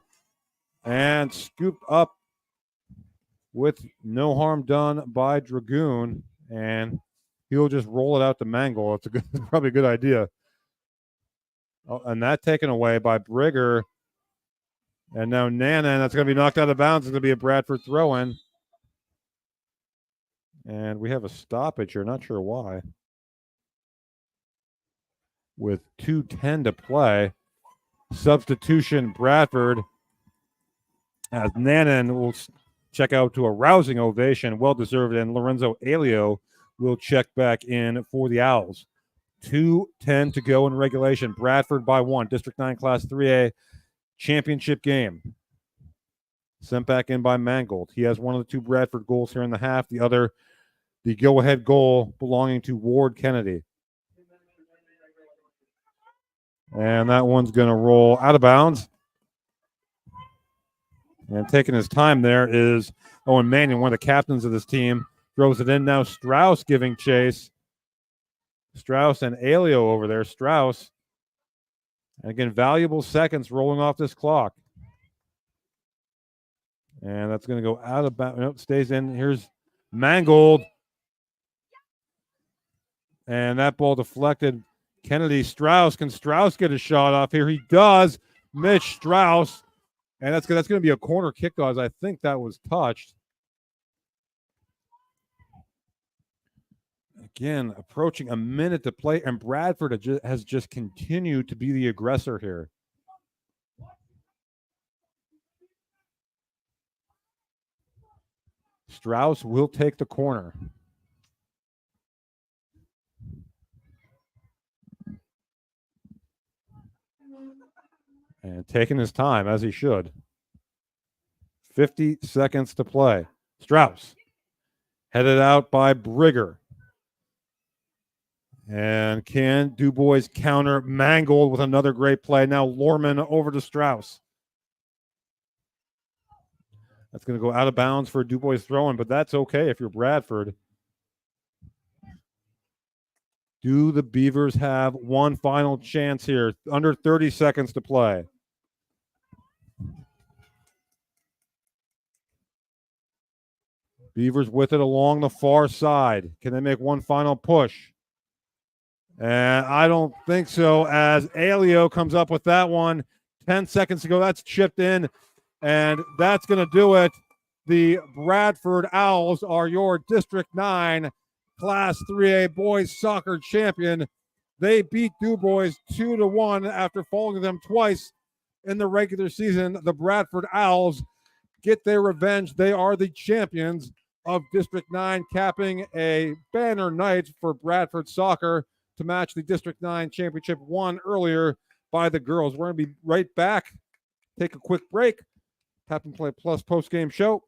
And scooped up with no harm done by Dragoon. And he'll just roll it out to Mangle. It's probably a good idea. Oh, and that taken away by Brigger. And now Nana, and that's going to be knocked out of bounds. It's going to be a Bradford throw-in. And we have a stoppage here. Not sure why. With 2:10 to play. Substitution, Bradford. As Nanan will check out to a rousing ovation, well-deserved, and Lorenzo Alio will check back in for the Owls. 2:10 to go in regulation. Bradford by 1. District 9 Class 3A championship game. Sent back in by Mangold. He has one of the 2 Bradford goals here in the half. The other, the go-ahead goal belonging to Ward Kennedy. And that one's going to roll out of bounds. And taking his time there is Owen Mannion, one of the captains of this team. Throws it in now. Strauss giving chase. Strauss and Alio over there. Strauss. And again, valuable seconds rolling off this clock. And that's going to go out of bounds. Nope, stays in. Here's Mangold. And that ball deflected. Kennedy Strauss. Can Strauss get a shot off here? He does. Mitch Strauss. And that's going to be a corner kick, guys. I think that was touched. Again, approaching a minute to play, and Bradford has just continued to be the aggressor here. Strauss will take the corner. And taking his time, as he should. 50 seconds to play. Strauss headed out by Brigger. And can DuBois counter? Mangold with another great play. Now Lorman over to Strauss. That's going to go out of bounds for DuBois throwing, but that's okay if you're Bradford. Do the Beavers have one final chance here? Under 30 seconds to play. Beavers with it along the far side. Can they make one final push? And I don't think so, as Alio comes up with that one. 10 seconds to go. That's chipped in, and that's going to do it. The Bradford Owls are your District 9 Class 3A boys soccer champion. They beat DuBois 2-1 after falling to them twice in the regular season. The Bradford Owls get their revenge. They are the champions of District 9, capping a banner night for Bradford soccer to match the District 9 championship won earlier by the girls. We're going to be right back. Take a quick break. Tap and Play Plus post-game show.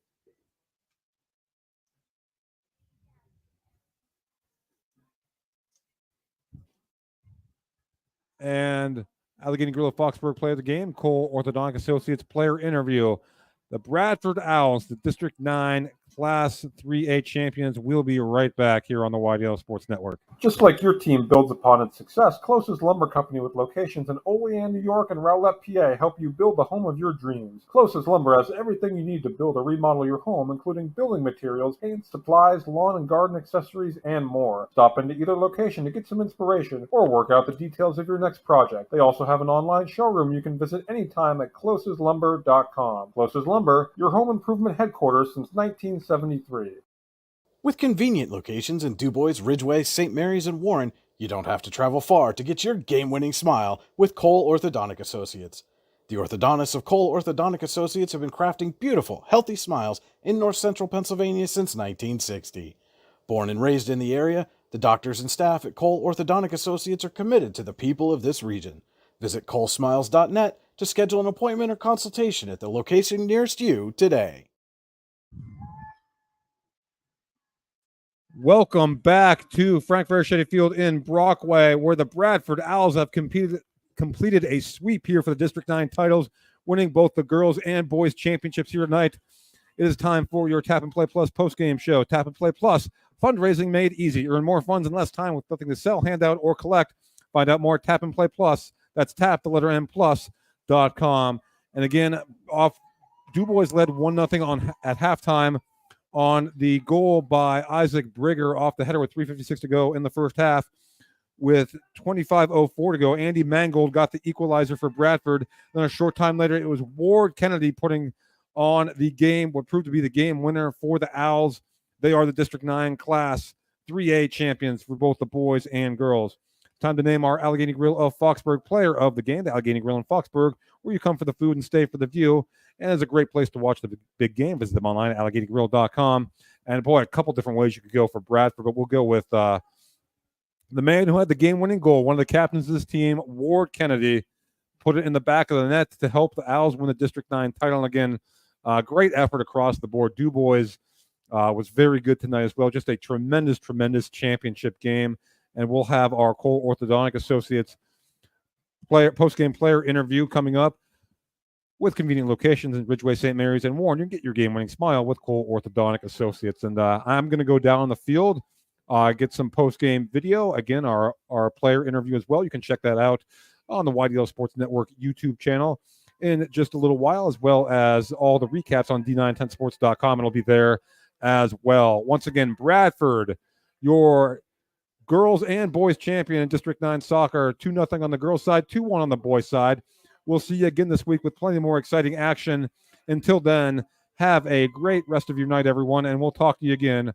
And Allegheny Grill of Foxburg player of the game, Cole Orthodontic Associates player interview. The Bradford Owls, the District 9 Class 3A champions, will be right back here on the YDL Sports Network. Just like your team builds upon its success, Closest Lumber Company with locations in Olean, New York and Rowlett, PA help you build the home of your dreams. Closest Lumber has everything you need to build or remodel your home, including building materials, paint, supplies, lawn and garden accessories, and more. Stop into either location to get some inspiration or work out the details of your next project. They also have an online showroom you can visit anytime at closeslumber.com. Closest Lumber, your home improvement headquarters since 1973. With convenient locations in DuBois, Ridgeway, St. Mary's, and Warren, you don't have to travel far to get your game-winning smile with Cole Orthodontic Associates. The orthodontists of Cole Orthodontic Associates have been crafting beautiful, healthy smiles in north central Pennsylvania since 1960. Born and raised in the area, the doctors and staff at Cole Orthodontic Associates are committed to the people of this region. Visit colesmiles.net to schedule an appointment or consultation at the location nearest you today. Welcome back to Frank Verchetti Field in Brockway, where the Bradford Owls have completed a sweep here for the District 9 titles, winning both the girls and boys championships here tonight. It is time for your Tap and Play Plus postgame show. Tap and Play Plus, fundraising made easy. Earn more funds in less time with nothing to sell, hand out, or collect. Find out more at Tap and Play Plus. That's tap, the letter M, plus.com. And again, DuBois led 1-0 at halftime on the goal by Isaac Brigger off the header with 3:56 to go in the first half. With 25:04 to go, Andy Mangold got the equalizer for Bradford. Then a short time later, it was Ward Kennedy putting on the game, what proved to be the game winner for the Owls. They are the District 9 Class 3A champions for both the boys and girls. Time to name our Allegheny Grill of Foxburg player of the game, the Allegheny Grill in Foxburg, where you come for the food and stay for the view. And it's a great place to watch the big game. Visit them online at AlleghenyGrill.com. And boy, a couple different ways you could go for Bradford, but we'll go with the man who had the game-winning goal, one of the captains of this team, Ward Kennedy, put it in the back of the net to help the Owls win the District 9 title. And again, great effort across the board. DuBois was very good tonight as well. Just a tremendous, tremendous championship game. And we'll have our Cole Orthodontic Associates post-game player interview coming up with convenient locations in Ridgeway, St. Mary's, and Warren. You can get your game-winning smile with Cole Orthodontic Associates. And I'm going to go down on the field, get some post-game video. Again, our player interview as well. You can check that out on the YDL Sports Network YouTube channel in just a little while, as well as all the recaps on D910sports.com. It'll be there as well. Once again, Bradford, your girls and boys champion in District 9 soccer, 2-0 on the girls' side, 2-1 on the boys' side. We'll see you again this week with plenty more exciting action. Until then, have a great rest of your night, everyone, and we'll talk to you again